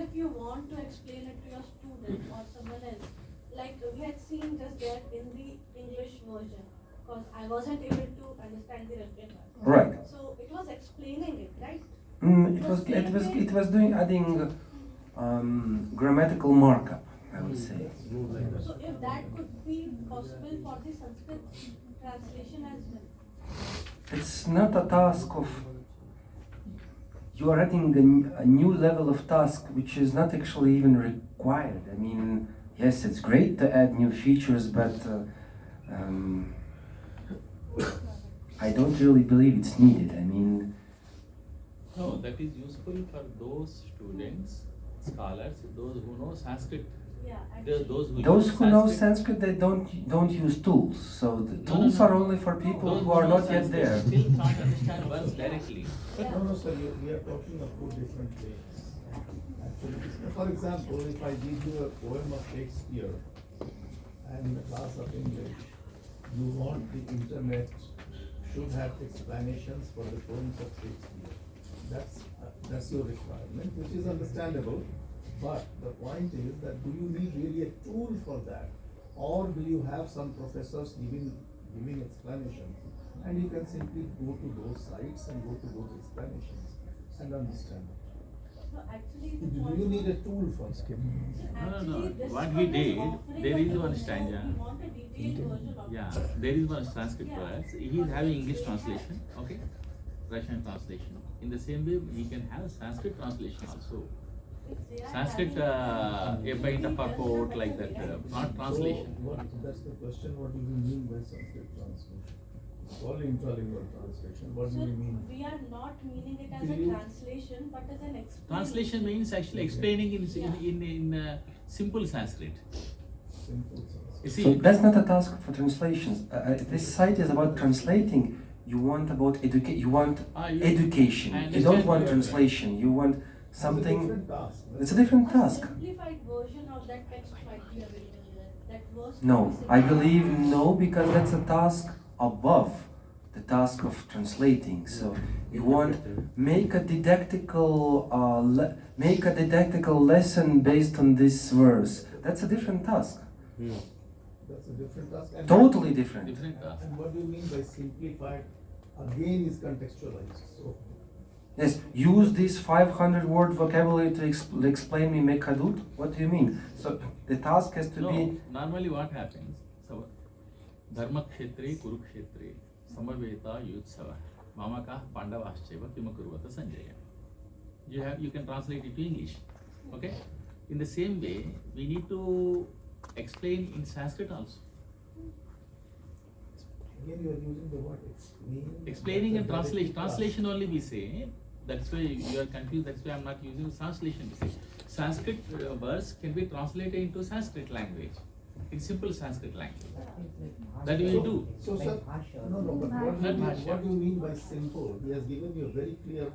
If you want to explain it to your student or someone else, like we had seen just that in the English version, because I wasn't able to understand the Russian. Right. So it was explaining it, right? It was doing adding grammatical markup, I would say. So if that could be possible for the Sanskrit translation as well. It's not a task of, you are adding a new level of task which is not actually even required. I mean, yes, it's great to add new features, but I don't really believe it's needed. I mean, No, that is useful for those students, scholars, those who know Sanskrit. Yeah, Those who those use who know Sanskrit, they don't use tools. So the tools are only for people Those who are know not yet Sanskrit there. still can't understand words directly. No, sir, we are talking of two different things. Actually, for example, if I give you a poem of Shakespeare and in a class of English, you want the internet should have explanations for the poems of Shakespeare. That's your requirement, which is understandable. But the point is that do you need really a tool for that? Or will you have some professors giving explanations? And you can simply go to those sites and go to those explanations and understand it. So actually, Do you need a tool for that? No. What he did, there is one stanza. We want a detailed version of Yeah, there is one Sanskrit words. He is having English translation, okay, Russian translation. In the same way, he can have Sanskrit translation also. Sanskrit, by the purport like that, not translation. So that's the question, what do you mean by Sanskrit translation? Or intralingual translation, what do So you mean? we are not meaning it as a translation, but as an explanation. Translation means actually explaining in simple Sanskrit. Simple Sanskrit. You see, So that's not a task for translations. This site is about translating You want about you want You- education. I You don't understand want your- translation. You want It's a something. different task. It's a different A task. simplified version of that text might be available there. That was No, I believe no, because that's a task above the task of translating. So you want make a didactical lesson based on this verse. That's a different task. That's a different task. And Totally different. Different task. And what do you mean by simplified? Again, is contextualized. So Yes, use this 500-word vocabulary to explain me Mekadut. What do you mean? So the task has to No, be. normally what happens? So, Dharma Kshetre, Kurukshetre, Samaveta Yutsava, Mamaka Pandavascheva Kimakurvata Sanjaya. You can translate it to English. Okay? In the same way, we need to explain in Sanskrit also. again, you are using the word explain. Explaining and That's a translation. task. Translation only we say. That's why you are confused. That's why I'm not using translation. We say Sanskrit verse can be translated into Sanskrit language, in simple Sanskrit language. That we do. So, sir, no, but what do you mean by simple? He has given you a very clear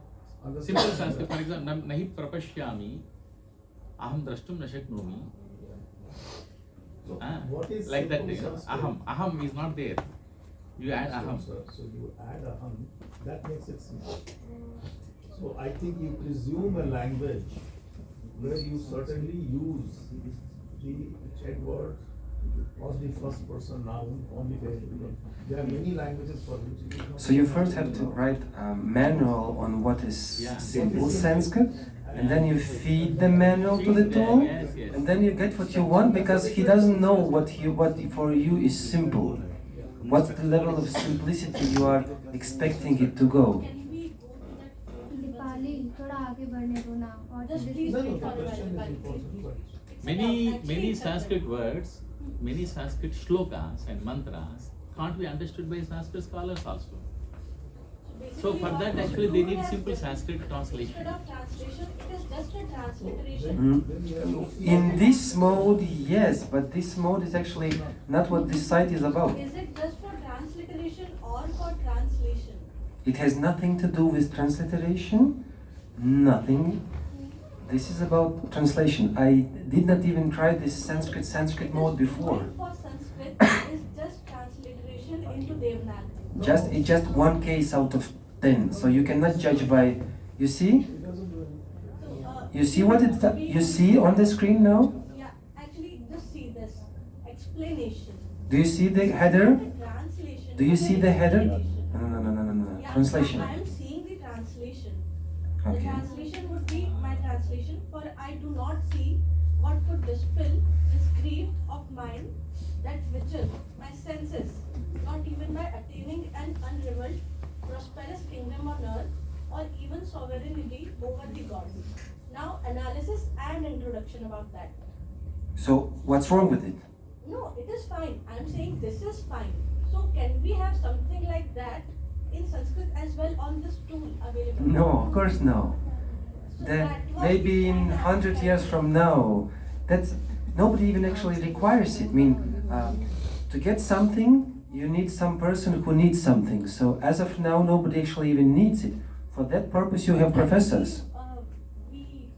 understanding. Simple Sanskrit. For example, nahi prapashyami, aham drashtum na shaknomi. So, what is Like that. simple Sanskrit? Aham is not there. You add aham. So you add aham, that makes it simple. So I think you presume a language where you certainly use the head word or the first person noun only there. There are many languages for which you So you first have to write a manual on what is Yeah. simple Sanskrit, and then you feed the manual to the tool, Yes, yes. and then you get what you want because he doesn't know what for you is simple. What's the level of simplicity you are expecting it to go? Can we go to that? Nepali थोड़ा आगे बढ़ने दो ना और Just जैसे- please No, wait the for a question while. is important, but It's Many actually it's a- Sanskrit words, many Sanskrit shlokas and mantras can't be understood by Sanskrit scholars also. So for that actually they need simple Sanskrit translation. Instead of translation, it is just a transliteration. then you have to see. In this mode, yes, but this mode is actually not what this site is about. Is it just for transliteration or for translation? It has nothing to do with transliteration, nothing. This is about translation. I did not even try this Sanskrit mode before. Going for Sanskrit is just transliteration into Devanagari. It's just one case out of 10. So you cannot judge by. You see? It doesn't do anything. So, You see what you see on the screen now? Yeah, actually, just see this explanation. Do you see the header? The translation. Do you see the header? Explanation. No. Yeah, Translation. I am seeing the translation. Okay. The translation would be my translation, for I do not see what could dispel this grief of mine that vigil my senses, not even by attaining an unrivaled, prosperous kingdom on earth, or even sovereignty over the gods. Now, analysis and introduction about that. So what's wrong with it? No, it is fine. I am saying this is fine. So, can we have something like that in Sanskrit as well on this tool available? No, of course no. So Then that was maybe in the 100 years from now, that's nobody even actually requires it. I mean, to get something, you need some person who needs something. So as of now, nobody actually even needs it. For that purpose, you have professors. We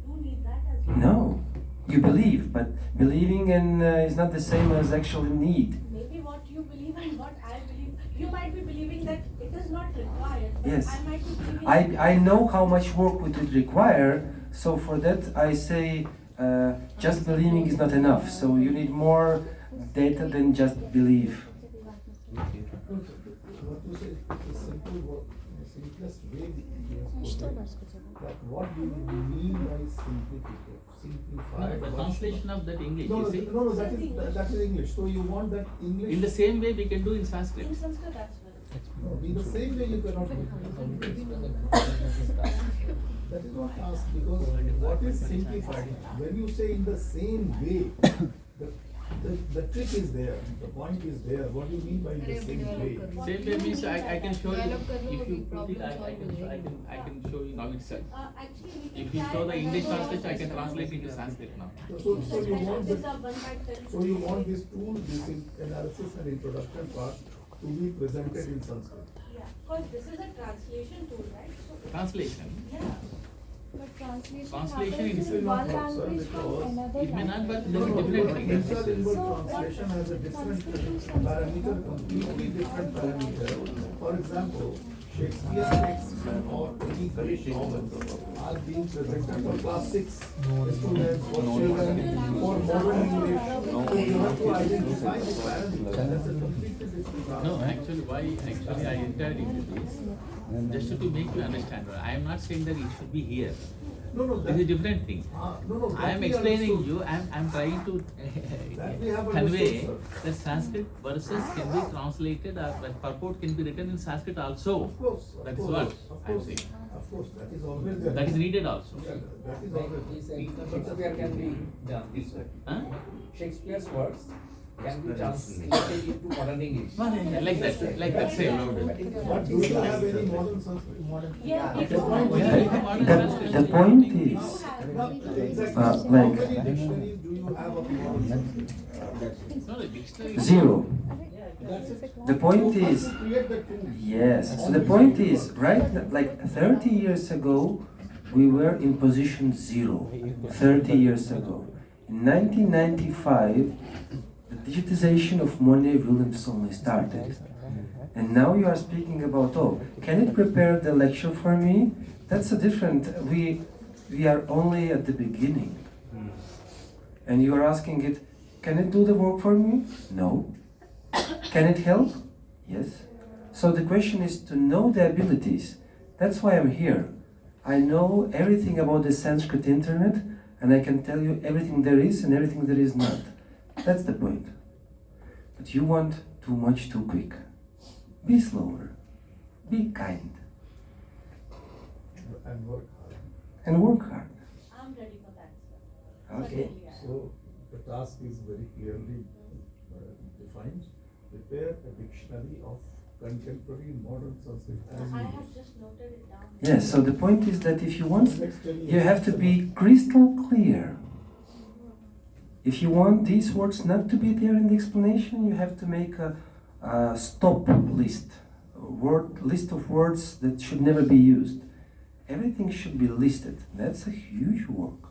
do need that as well. No, you believe, but believing is not the same as actually need. Maybe what you believe and what I believe, you might be believing that it is not required. But Yes. I might be believing. I know how much work would it require, so for that I say just believing is not enough. So you need more data than just believe. What you say is simple work, the simplest way he has put it. But what do you mean by simplified? Simplified. The translation of that English, No, you see. that is English. So you want that English. In the same way we can do in Sanskrit. In Sanskrit as well. No, in the same way you cannot do it. That is not asked because what is simplified? When you say in the same way, the trick is there, the point is there. What do you mean by the same way? Same way means I can show you, if you put it, I can show you now itself. Actually, we If can you try show the English another- translation, I can translate into Sanskrit now. So you want This this, one might tell so you want this tool, this analysis and introduction part to be presented in Sanskrit. Yeah. Yeah, because this is a translation tool, right? So Translation. yeah. But translation Translation happens is in not one work, sir, language from because another It may not, language. but there is different thing. Inter-lingual So, translation has a different parameter, completely different parameter. For example, Shakespeare text or any Greek novel are being presented for class 6 students, for children, for modern English. So you have to identify the parameter. That's a completely different No, actually, why actually I entered into this, just to make you understand. I am not saying that it should be here. No, no, This that, is a different thing. no, I am that we explaining understood. you, I'm trying to That we have convey understood, that Sanskrit verses can be translated or that purport can be written in Sanskrit also. Of course, of That is course, what of I'm course, saying. of course, that is always there. That is needed also. Yeah, that is always. Shakespeare can be done this way. Huh? Shakespeare's works can be translated into modern English. Like that, same. But do you have any modern Sanskrit, modern? Yeah. The point is, The point is, exactly, Uh, how like- many dictionaries do you have of modern Sanskrit? No, the dictionary. 0. That's it. The point So is, first create the tool. yes, so the point is, right, like 30 years ago, we were in position 0, 30 years ago. In 1995, the digitization of Monet Williams only started. And now you are speaking about, oh, can it prepare the lecture for me? That's a different, we are only at the beginning. And you are asking it, can it do the work for me? No. Can it help? Yes. So the question is to know the abilities. That's why I'm here. I know everything about the Sanskrit internet, and I can tell you everything there is and everything there is not. That's the point. But you want too much too quick. Be slower. Be kind. And work hard. And work hard. I'm ready for that, sir. Okay. Certainly, I am. So the task is very clearly defined. Prepare a dictionary of contemporary modern Sanskrit as I you have wish. just noted it down. Yes, so the point is that if you want, Next 10 you years, have to be crystal clear. If you want these words not to be there in the explanation, you have to make a stop list, list of words that should never be used. Everything should be listed. That's a huge work.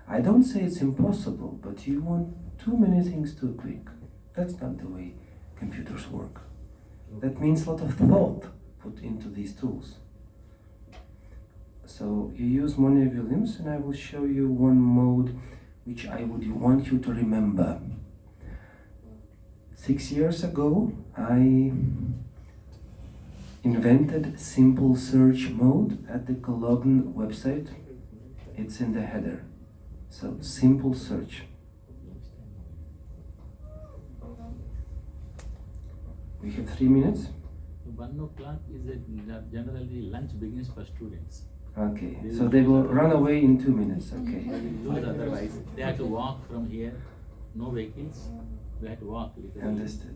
I don't say it's impossible, but you want too many things too quick. That's not the way computers work. That means a lot of thought put into these tools. So you use Monet Williams, and I will show you one mode which I would want you to remember. 6 years ago, I invented simple search mode at the Cologne website. It's in the header. So simple search. We have 3 minutes. 1 o'clock is generally lunch begins for students. Okay, so they will run away in 2 minutes. Okay. They will lose otherwise. They have to walk from here, no vehicles. They have to walk literally. Understood.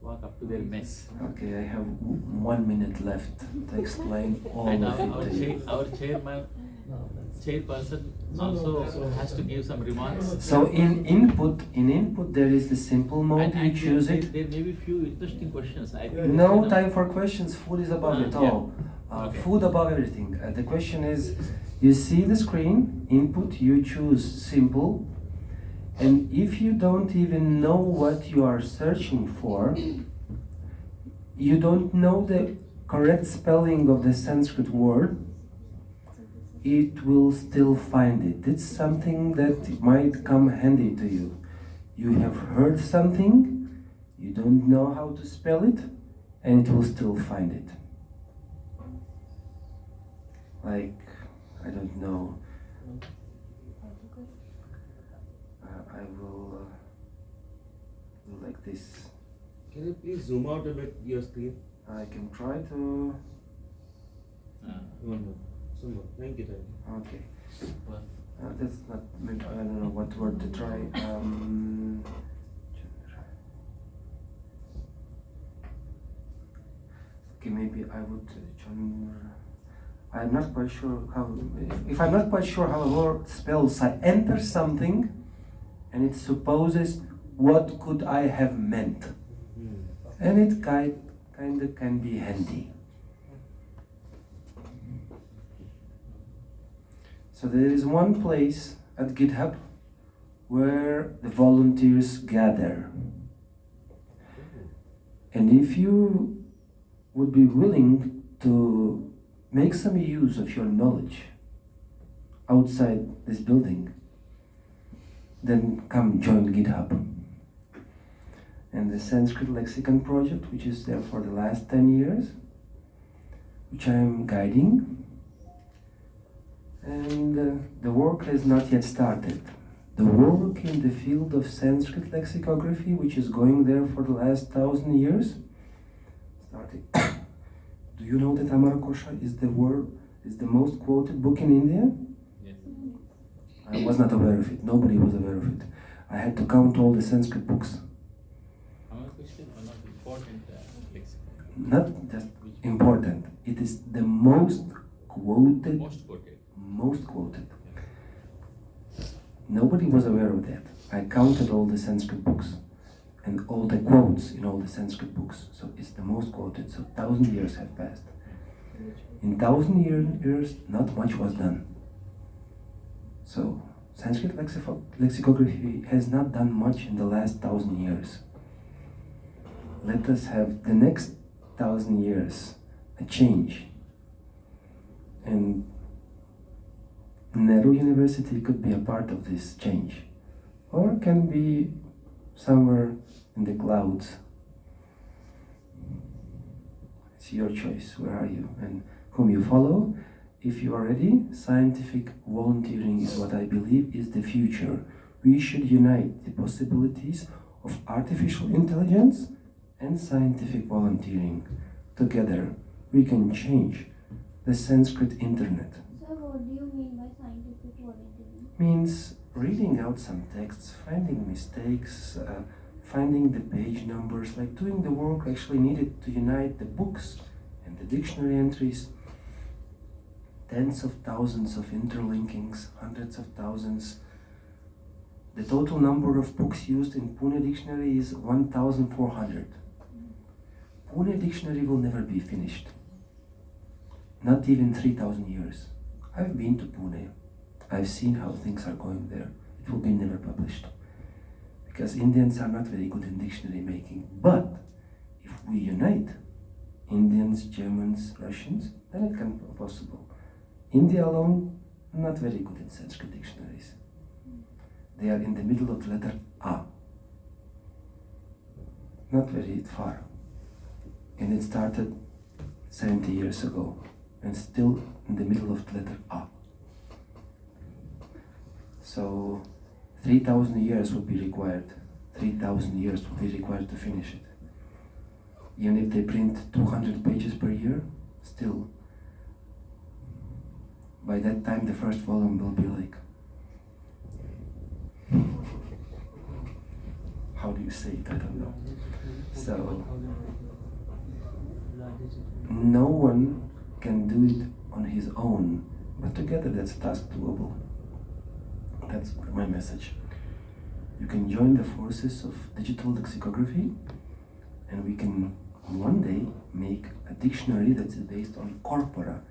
Walk up to their mess. Okay, I have 1 minute left to explain all And of it to you. our chairperson also has to give some remarks. So in input there is the simple mode. You choose it. There may be few interesting questions. I think No time for questions. Food is above it Yeah. all. Okay. Food above everything. The question is, you see the screen, input, you choose simple, and if you don't even know what you are searching for, you don't know the correct spelling of the Sanskrit word, it will still find it. It's something that might come handy to you. You have heard something, you don't know how to spell it, and it will still find it. Like, I don't know. I will do like this. Can you please zoom out a bit your screen? I can try to. One more. Some more. Thank you. Okay. That's not. Maybe, I don't know what word to try. Okay, maybe I would. I'm not quite sure how. If I'm not quite sure how a word spells, I enter something, and it supposes what could I have meant, and it kind of can be handy. So there is one place at GitHub where the volunteers gather. And if you would be willing to make some use of your knowledge outside this building, then come join GitHub. And the Sanskrit Lexicon project, which is there for the last 10 years, which I am guiding, and the work has not yet started. The work in the field of Sanskrit lexicography, which is going there for the last 1,000 years, starting. Do you know that Amarakosha is the most quoted book in India? Yes. I was not aware of it. Nobody was aware of it. I had to count all the Sanskrit books. Amarakosha is one of the important lexicon. Not just important. It is the most quoted. Most quoted. Most quoted. Nobody was aware of that. I counted all the Sanskrit books and all the quotes in all the Sanskrit books. So it's the most quoted. So 1,000 years have passed. In 1,000 years, not much was done. So Sanskrit lexicography has not done much in the last 1,000 years. Let us have the next 1,000 years a change. And Nehru University could be a part of this change, or can be somewhere in the clouds. It's your choice. Where are you and whom you follow? If you are ready, scientific volunteering is what I believe is the future. We should unite the possibilities of artificial intelligence and scientific volunteering. Together, we can change the Sanskrit internet. So what do you mean by scientific volunteering? Means reading out some texts, finding mistakes, finding the page numbers, like doing the work actually needed to unite the books and the dictionary entries. Tens of thousands of interlinkings, hundreds of thousands. The total number of books used in Pune dictionary is 1,400. Pune dictionary will never be finished. Not even 3,000 years. I've been to Pune. I've seen how things are going there. It will be never published. Because Indians are not very good in dictionary making. But if we unite Indians, Germans, Russians, then it can be possible. India alone, not very good in Sanskrit dictionaries. They are in the middle of the letter A. Not very far. And it started 70 years ago. And still in the middle of the letter A. So 3,000 years would be required. 3,000 years would be required to finish it. Even if they print 200 pages per year, still, by that time the first volume will be like, how do you say it? I don't know. So, no one can do it on his own, but together that's a task doable. That's my message. You can join the forces of digital lexicography, and we can one day make a dictionary that's based on corpora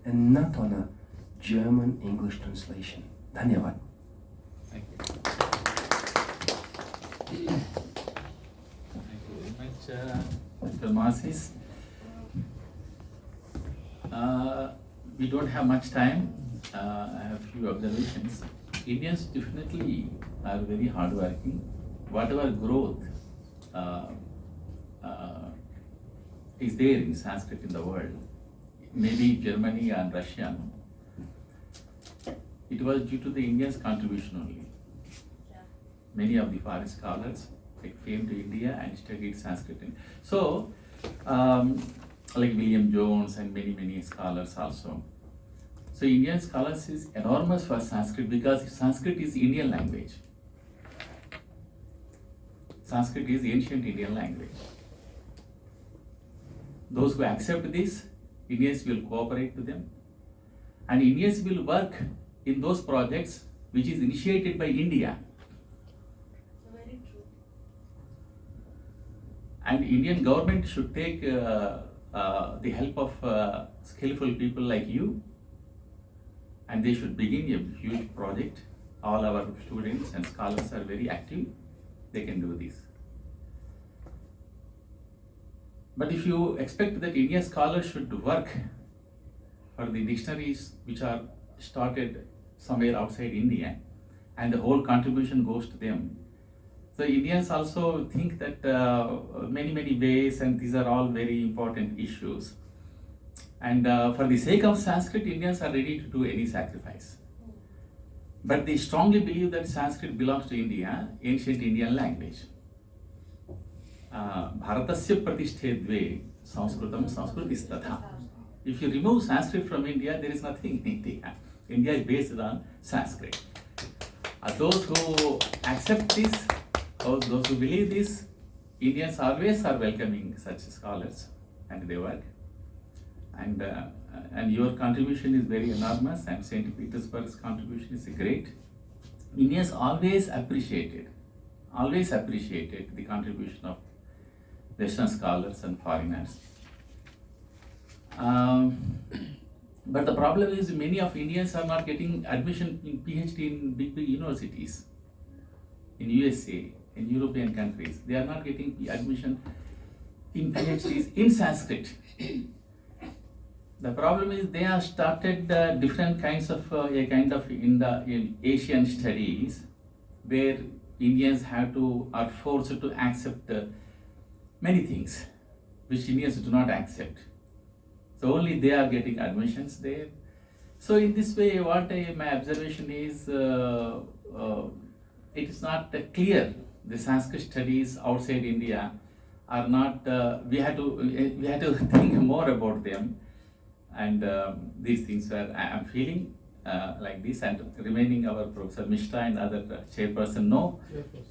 and not on a German-English translation. Dhanyavad. Thank you. Thank you very much, Dr. Masis. We don't have much time. I have a few observations. Indians definitely are very hardworking. Whatever growth is there in Sanskrit in the world, maybe Germany and Russia, it was due to the Indians' contribution only. Many of the foreign scholars came to India and studied Sanskrit. So, like William Jones and many scholars also. So Indian scholars is enormous for Sanskrit because Sanskrit is Indian language. Sanskrit is ancient Indian language. Those who accept this, Indians will cooperate to them. And Indians will work in those projects which is initiated by India. Very true. And Indian government should take the help of skillful people like you, and they should begin a huge project. All our students and scholars are very active, they can do this. But if you expect that Indian scholars should work for the dictionaries which are started somewhere outside India, and the whole contribution goes to them, so Indians also think that many ways, and these are all very important issues. And for the sake of Sanskrit, Indians are ready to do any sacrifice. But they strongly believe that Sanskrit belongs to India, ancient Indian language. Bharatasya pratishthe dve, Sanskritam Sanskritistatha. If you remove Sanskrit from India, there is nothing in India. India is based on Sanskrit. Those who accept this, those who believe this, Indians always are welcoming such scholars and their work. And your contribution is very enormous, and St. Petersburg's contribution is great. Indians always appreciated the contribution of Western scholars and foreigners. But the problem is many of Indians are not getting admission in PhD in big universities. In USA, in European countries, they are not getting admission in PhDs in Sanskrit. The problem is they have started different kinds of in Asian studies, where Indians are forced to accept many things which Indians do not accept. So only they are getting admissions there. So in this way, my observation is, it is not clear. The Sanskrit studies outside India are not. We had to think more about them. And these things were, I am feeling like this, and remaining our Professor Mishra and other chairperson know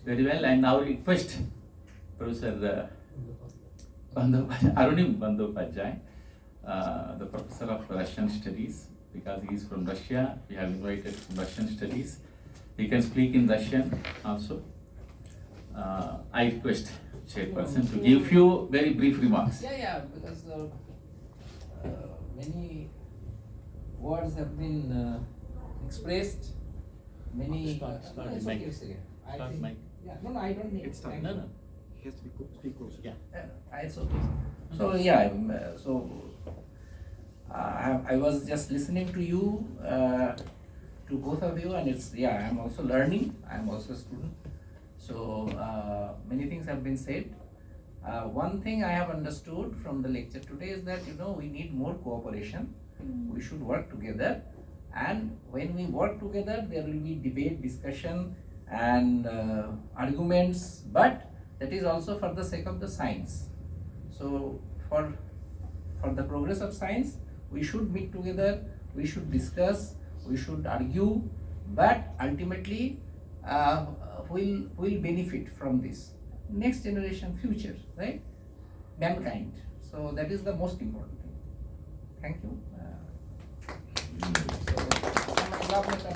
very well. And now request Professor Arunim Bandopajay, the Professor of Russian Studies, because he is from Russia. We have invited from Russian Studies. He can speak in Russian also. I request chairperson to give few very brief remarks. Yeah, because many words have been expressed. Many. Start it's mic. okay, it's okay. Start think- mic. Yeah, no, I don't need. It's Thank not. you. No. He has to speak closer. Yeah. It's okay. So yeah, I was just listening to you, to both of you, and I'm also learning. I'm also a student. So many things have been said. One thing I have understood from the lecture today is that we need more cooperation. We should work together, and when we work together, there will be debate, discussion, and arguments. But that is also for the sake of the science. So for the progress of science, we should meet together. We should discuss. We should argue. But ultimately, will benefit from this. Next generation, future, right? Mankind. So that is the most important thing. Thank you.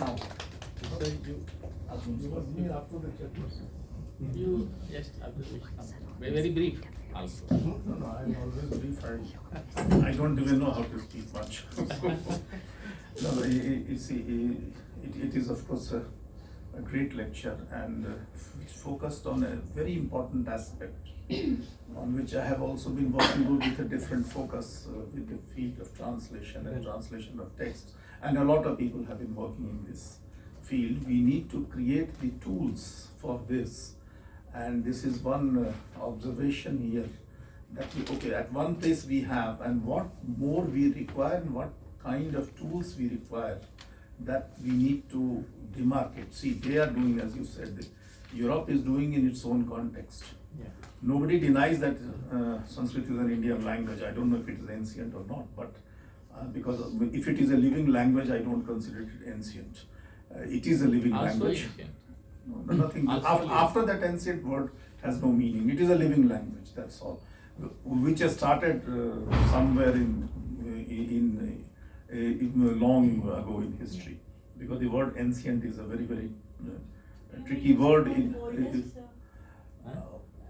Now. You was me after the chairperson. You just observation. Very brief also. No, I'm always brief. I don't even know how to speak much. No, you see, it is of course a great lecture, and it's focused on a very important aspect on which I have also been working with a different focus with the field of translation and translation of text, and a lot of people have been working in this field. We need to create the tools for this, and this is one observation here, that at one place we have, and what more we require and what kind of tools we require, that we need to demarcate. See, they are doing, as you said, Europe is doing in its own context. Yeah. Nobody denies that Sanskrit is an Indian language. I don't know if it is ancient or not, but because if it is a living language, I don't consider it ancient. It is a living Also language. ancient. No, nothing. Also After that ancient word has no meaning. It is a living language. That's all. Which has started somewhere in long ago in history, because the word ancient is a very tricky word.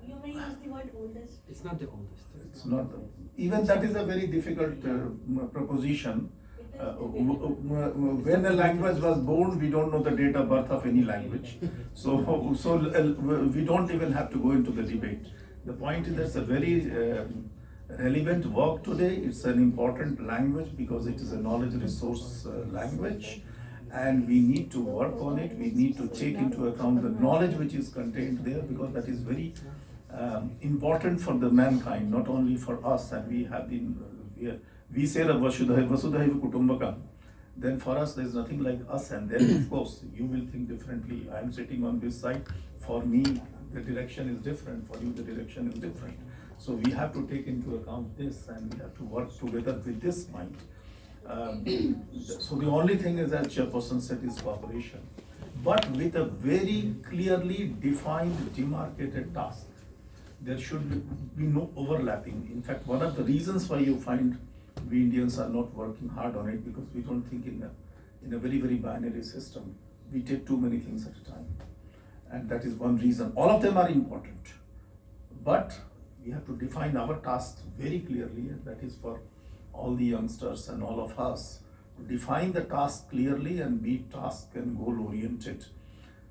you may use the word oldest. It's not the oldest. It's not, even that is a very difficult proposition. When a language was born, we don't know the date of birth of any language. So we don't even have to go into the debate. The point is that's a very relevant work today. It's an important language because it is a knowledge resource language, and we need to work on it. We need to take into account the knowledge which is contained there, because that is very important for the mankind, not only for us. And we have been, we say the Vasudhaiva Kutumbakam. Then for us there is nothing like us, and then of course you will think differently. I am sitting on this side. For me, the direction is different. For you, the direction is different. So we have to take into account this, and we have to work together with this mind. So the only thing is, as Chairperson said, is cooperation, but with a very clearly defined, demarcated task. There should be no overlapping. In fact, one of the reasons why you find we Indians are not working hard on it, because we don't think in a very, very binary system. We take too many things at a time. And that is one reason. All of them are important, but we have to define our tasks very clearly, and that is for all the youngsters and all of us to define the task clearly and be task and goal oriented,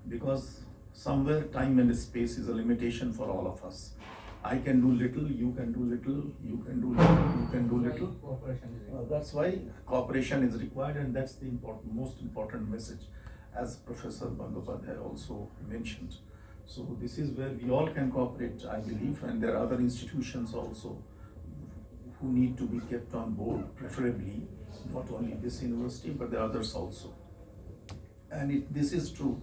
because somewhere time and space is a limitation for all of us. I can do little, you can do little, you can do little, you can do little. That's why cooperation is required, and that's the most important message, as Professor Bandyopadhyay also mentioned. So this is where we all can cooperate, I believe, and there are other institutions also who need to be kept on board, preferably not only this university but the others also. And this is true.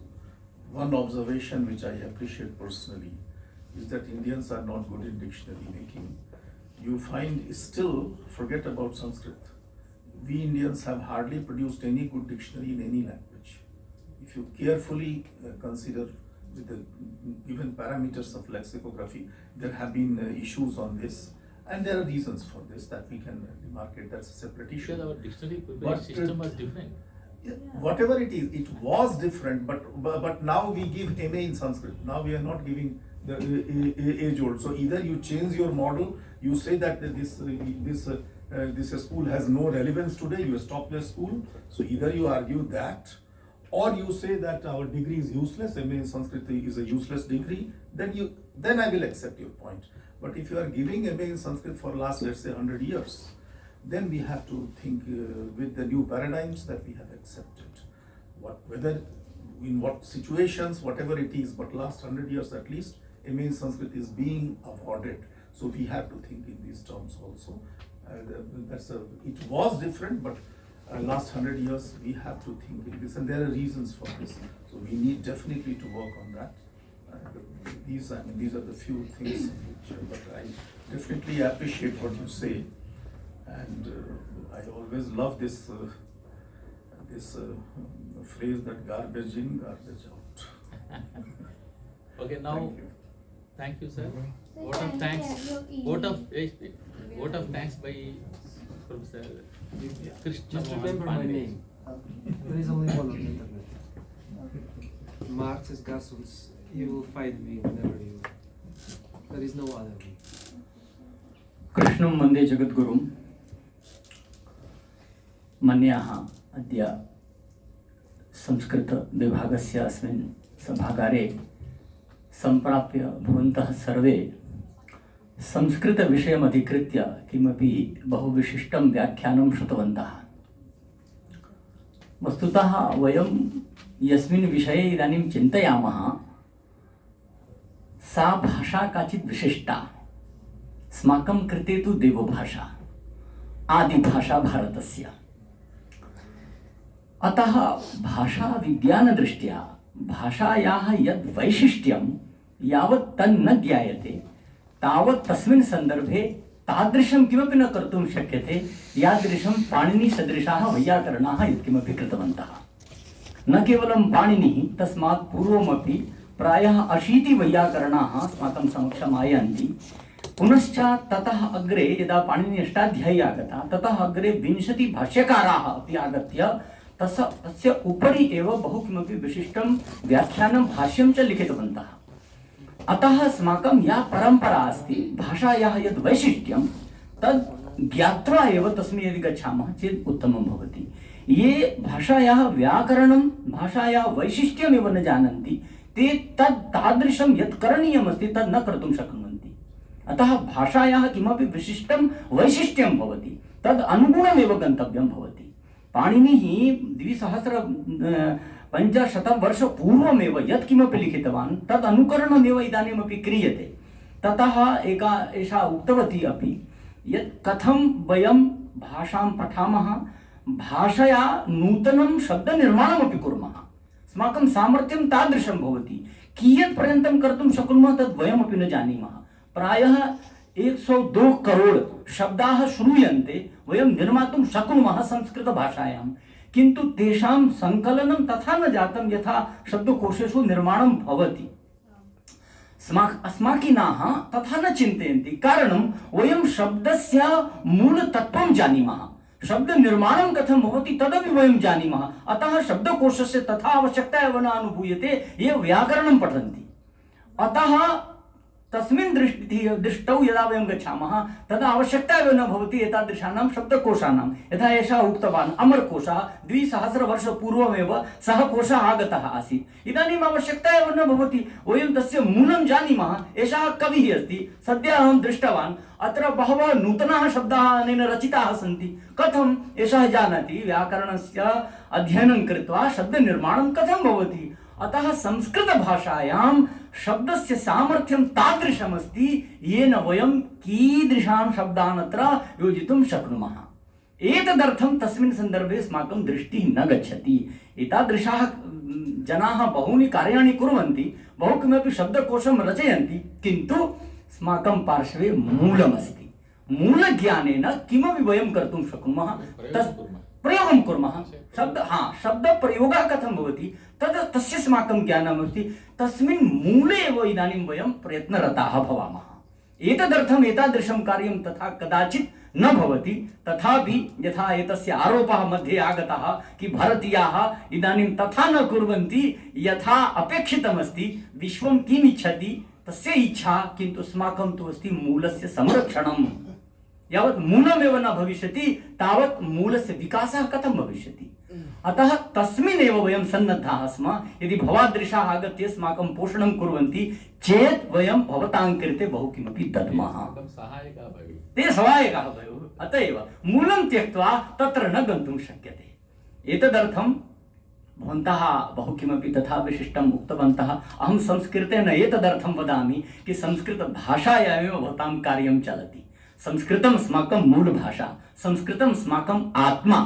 One observation which I appreciate personally is that Indians are not good in dictionary making. You find still, forget about Sanskrit, we Indians have hardly produced any good dictionary in any language. If you carefully consider with the given parameters of lexicography, there have been issues on this, and there are reasons for this that we can demarcate. That's a separate issue. Because our dictionary system was different. Whatever it is, it was different, but now we give MA in Sanskrit. Now we are not giving the age old. So either you change your model, you say that this school has no relevance today, you stop the school. So either you argue that, or you say that our degree is useless, MA in Sanskrit is a useless degree, then I will accept your point. But if you are giving MA in Sanskrit for last, let's say 100 years, then we have to think with the new paradigms that we have accepted. Whether in what situations, whatever it is, but last 100 years at least, MA in Sanskrit is being awarded. So we have to think in these terms also. It was different, but last 100 years we have to think in this, and there are reasons for this. So we need definitely to work on that. These are the few things which, but I definitely appreciate what you say, and I always love this phrase that garbage in, garbage out. Okay, now, thank you, sir. Vote of thanks. Vote of thanks by Professor Krishna. Just remember my name. There is only one on the internet. Marx's Gasuns. You will find me whenever you. There is no other way. कृष्णं वन्दे जगद्गुरुं मन्याः अद्य संस्कृतविभागस्य अस्मिन् सभागारे सम्प्राप्य भवन्तः सर्वे संस्कृतविषयमधिकृत्य किमपि बहुविशिष्टं व्याख्यानं श्रुतवन्तः। वस्तुतः वयं यस्मिन् विषये इदानीं चिन्तयामः सा भाषा काचित् विशिष्टा। अस्माकं कृते तु देवभाषा, आदिभाषा भारतस्य। अतः भाषा विज्ञानदृष्ट्या भाषायाः यद् वैशिष्ट्यं यावत् तन्न ज्ञायते तावत् तस्मिन् सन्दर्भे तादृशं किमपि न कर्तुं शक्यते यादृशं पाणिनिसदृशाः वैयाकरणाः यत्किमपि कृतवन्तः। न केवलं पाणिनिः, तस्मात् पूर्वमपि प्रायः 80 वैयाकरणाः अस्माकं समक्षम् आयान्ति। पुनश्च ततः अग्रे यदा पाणिनि अष्टाध्यायी आगता, ततः अग्रे 20 भाष्यकाराः अपि आगत्य तस्य उपरि एव बहु किमपि विशिष्टं व्याख्यानं भाष्यं च लिखितवन्तः। अतः अस्माकं या परंपरा अस्ति भाषायाः यद् वैशिष्ट्यं तद् ज्ञात्वा एव तस्मिन् यदि गच्छामः चेत् उत्तमं भवति। ये भाषायाः व्याकरणं भाषायाः वैशिष्ट्यमेव न जानन्ति ते तद् तादृशं यत् करणीयमस्ति तद् न कर्तुं शक्नुवन्ति। अतः भाषायाः किमपि विशिष्टं वैशिष्ट्यं भवति तद् अनुगुणमेव गन्तव्यं भवति। पाणिनिः 2500 वर्षपूर्वमेव यत् किमपि लिखितवान् तद् अनुकरणमेव इदानीमपि क्रियते। ततः एषा उक्तवती अपि यत् कथं वयं भाषां पठामः भाषया नूतनं शब्दनिर्माणमपि कुर्मः। अस्माकं सामर्थ्यं तादृशं भवति कियत् पर्यन्तं कर्तुं शक्नुमः तद् वयमपि न जानीमः। प्रायः 102 करोड़ शब्दाः श्रूयन्ते वयं निर्मातुं शक्नुमः संस्कृतभाषायां, किन्तु तेषां संकलनं तथा न जातं यथा शब्दकोशेषु निर्माणं भवति। अस्माकीनाः तथा न चिन्तयन्ति, कारणं वयं शब्दस्य मूलतत्त्वं जानीमः, शब्दनिर्माणं कथं भवति तदपि वयं जानीमः। अतः शब्दकोशस्य तथा आवश्यकता एव न अनुभूयते ये व्याकरणं पठन्ति। अतः तस्मिन् दृष्टौ यदा वयं गच्छामः तदा आवश्यकता एव न भवति एतादृशानां शब्दकोशानां। यथा एषः उक्तवान् अमरकोशः 2000 वर्षपूर्वमेव सः कोशः आगतः आसीत्। इदानीम् आवश्यकता एव न भवति, वयं तस्य मूलं जानीमः। एषः कविः अस्ति, सद्यः अहं दृष्टवान् अत्र बहवः नूतनाः शब्दाः अनेन रचिताः सन्ति। कथम् एषः जानाति व्याकरणस्य अध्ययनं कृत्वा शब्दनिर्माणं कथं भवति। अतः संस्कृतभाषायां शब्दस्य सामर्थ्यं तादृशमस्ति येन वयं कीदृशान् शब्दान् अत्र योजितुं शक्नुमः। एतदर्थं तस्मिन् सन्दर्भे अस्माकं दृष्टिः न गच्छति। एतादृशाः जनाः बहूनि कार्याणि कुर्वन्ति, बहु किमपि शब्दकोशं रचयन्ति, किन्तु अस्माकं पार्श्वे मूलमस्ति। मूलज्ञानेन किमपि वयं कर्तुं शक्नुमः, प्रयोगं कुर्मः। शब्दप्रयोगः कथं भवति तस्य अस्माकं ज्ञानमस्ति। तस्मिन् मूले एव इदानीं वयं प्रयत्नरताः भवामः। एतदर्थम् एतादृशं कार्यं तथा कदाचित् न भवति। तथापि यथा एतस्य आरोपः मध्ये आगतः कि भारतीयाः इदानीं तथा न कुर्वन्ति यथा अपेक्षितमस्ति, विश्वं किम् इच्छति तस्य इच्छा, किन्तु अस्माकं तु अस्ति मूलस्य संरक्षणं। यावत् मूलमेव न भविष्यति तावत् मूलस्य विकासः कथं भविष्यति। अतः तस्मिन् एव वयं सन्नद्धाः स्मः। यदि भवादृशाः आगत्य अस्माकं पोषणं कुर्वन्ति चेत् वयं भवतां कृते बहु किमपि दद्मः। ते सहायकाः भवेयुः। अत एव मूलं त्यक्त्वा तत्र न गन्तुं शक्यते। एतदर्थं भवन्तः बहु किमपि तथा विशिष्टम् उक्तवन्तः। अहं संस्कृतेन एतदर्थं वदामि कि संस्कृतभाषायामेव भवतां कार्यं चलति। संस्कृतम् अस्माकं मूलभाषा, संस्कृतम् अस्माकम् आत्मा।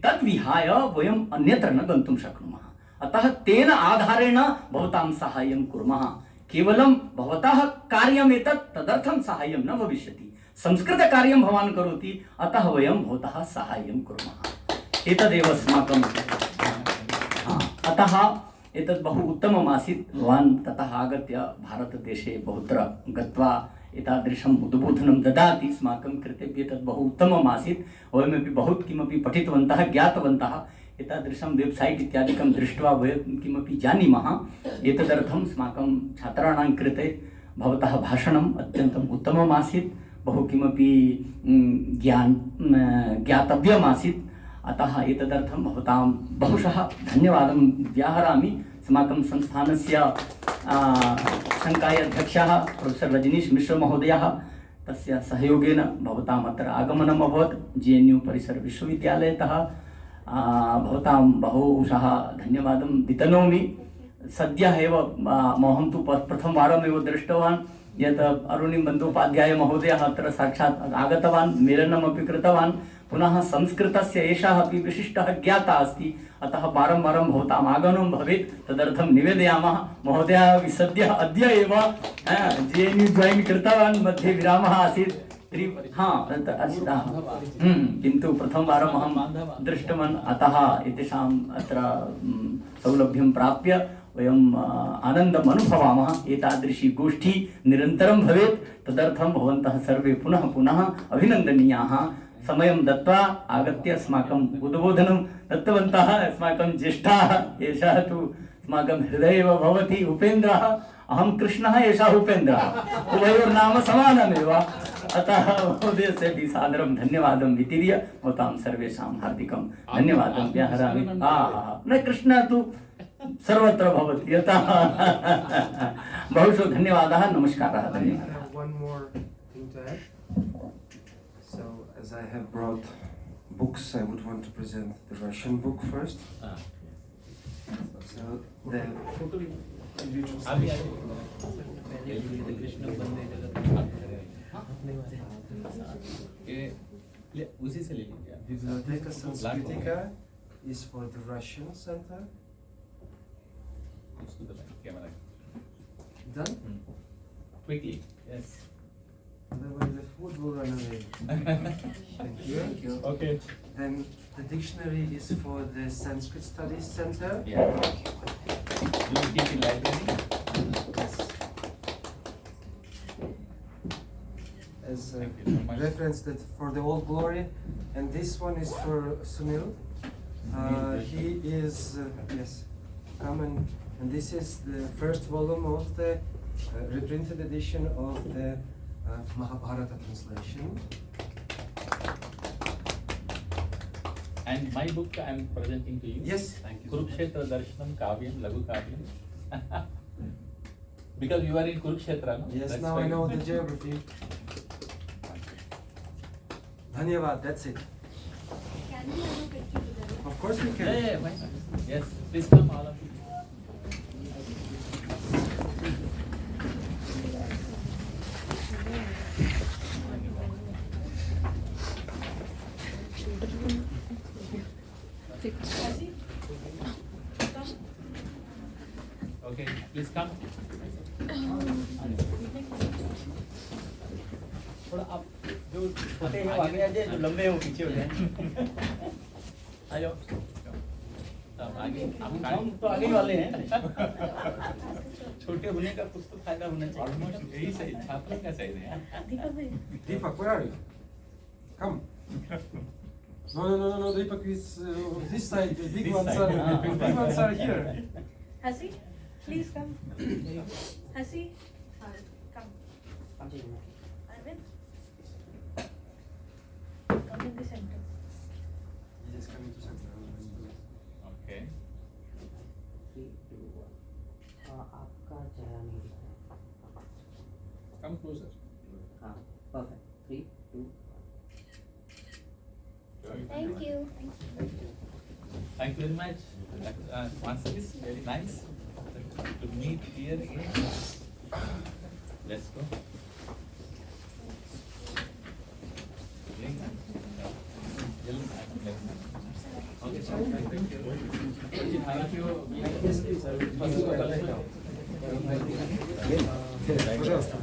तद् विहाय वयम् अन्यत्र न गन्तुं शक्नुमः। अतः तेन आधारेण भवतां साहाय्यं कुर्मः। केवलं भवतः कार्यम् एतत् तदर्थं साहाय्यं न भविष्यति। संस्कृतकार्यं भवान् करोति, अतः वयं भवतः साहाय्यं कुर्मः। एतदेव अस्माकं अतः एतत् बहु उत्तमम् आसीत्। भवान् ततः आगत्य भारतदेशे बहुत्र गत्वा एतादृशम् उद्बोधनं ददाति। अस्माकं कृते एतत् बहु उत्तमम् आसीत्। वयमपि बहुत किमपि पठितवन्तः, ज्ञातवन्तः। एतादृशं वेब्सैट् इत्यादिकं दृष्ट्वा वयं किमपि जानीमः। एतदर्थम् अस्माकं छात्राणां कृते भवतः भाषणम् अत्यन्तम् उत्तमम् आसीत्। बहु किमपि ज्ञातव्यम् आसीत्। अतः एतदर्थं भवतां बहुशः धन्यवादं व्याहरामि। अस्माकं संस्थानस्य शङ्काय अध्यक्षः प्रोफेसर् रजनीश मिश्र महोदयः, तस्य सहयोगेन भवताम् अत्र आगमनम् अभवत्। JNU परिसर विश्वविद्यालयतः भवतां बहुशः धन्यवादं वितनोमि। सद्यः एव अहं तु प्रथमवारमेव दृष्टवान् यत् अरुणिं बन्दोपाध्याय महोदयः अत्र साक्षात् आगतवान्, मेलनमपि कृतवान्। पुनः संस्कृतस्य एषः अपि विशिष्टः ज्ञाता अस्ति। अतः वारं वारं भवताम् आगमनं भवेत्, तदर्थं निवेदयामः। महोदयः सद्यः अद्य एव JNU ज्वाइन् कृतवान्, मध्ये विरामः आसीत्। किन्तु प्रथमवारम् अहं दृष्टवान्। अतः एतेषाम् अत्र सौलभ्यं प्राप्य वयम् आनन्दम् अनुभवामः। एतादृशी गोष्ठी निरन्तरं भवेत्, तदर्थं भवन्तः सर्वे पुनः पुनः अभिनन्दनीयाः। समयं दत्त्वा आगत्य अस्माकम् उद्बोधनं दत्तवन्तः अस्माकं ज्येष्ठाः। एषः तु अस्माकं हृदयेव भवति उपेन्द्रः, अहं कृष्णः, एषः उपेन्द्रः, उभयोर्नाम समानमेव। अतः महोदयस्य अपि सादरं धन्यवादं वितीर्य भवतां सर्वेषां हार्दिकं धन्यवादं व्याहरामि। न कृष्णः तु सर्वत्र भवति, यतः बहुषु धन्यवादः, नमस्कारः, धन्यवादः। One more thing to add. So, as I have brought books, I would want to present the Russian book first. So, the उसी से ले लीजिए। Biblioteca Sanskritica is for the Russian center. Camera. Done? Quickly. Yes. Otherwise the food will run away. Thank you. Okay. Then the dictionary is for the Sanskrit Studies Center. Yeah. You will keep in library. Yes. As a Thank you so much. reference that for the Old Glory, and this one is for Sunil. He is yes, come and this is the first volume of the reprinted edition of the Mahabharata translation. And my book I am presenting to you. Yes, thank you. Kurukshetra Darshanam Kavyam Lagu Kavyam. Because you are in Kurukshetra, no? Yes, That's now why. I know the geography. Dhanyavad, that's it. Can we have a picture together? Of course we can. Yeah, why not? Yes, please come all of you. Hasi, come. Okay, please come. थोड़ा आप जो छोटे हैं वो आगे आ जाए, जो लंबे हैं वो पीछे हो जाए। आ जाओ। आगे हम तो आगे ही वाले हैं। छोटे होने का कुछ तो फायदा होना चाहिए। ऑलमोस्ट यही सही, छात्रों का सही है। Deepak, where are you? Come. No, Deepak is this side. The big ones are here. Hasi, please come. Hasi, come. Arvind, come in the center. He is coming to center. Okay. आपका चेहरा नहीं दिख रहा। Come closer. हाँ, perfect. 3, 2. Thank you. Thank you very much. Answer is very nice to meet here again. Let's go. Okay, sir. Thank you. Пожалуйста.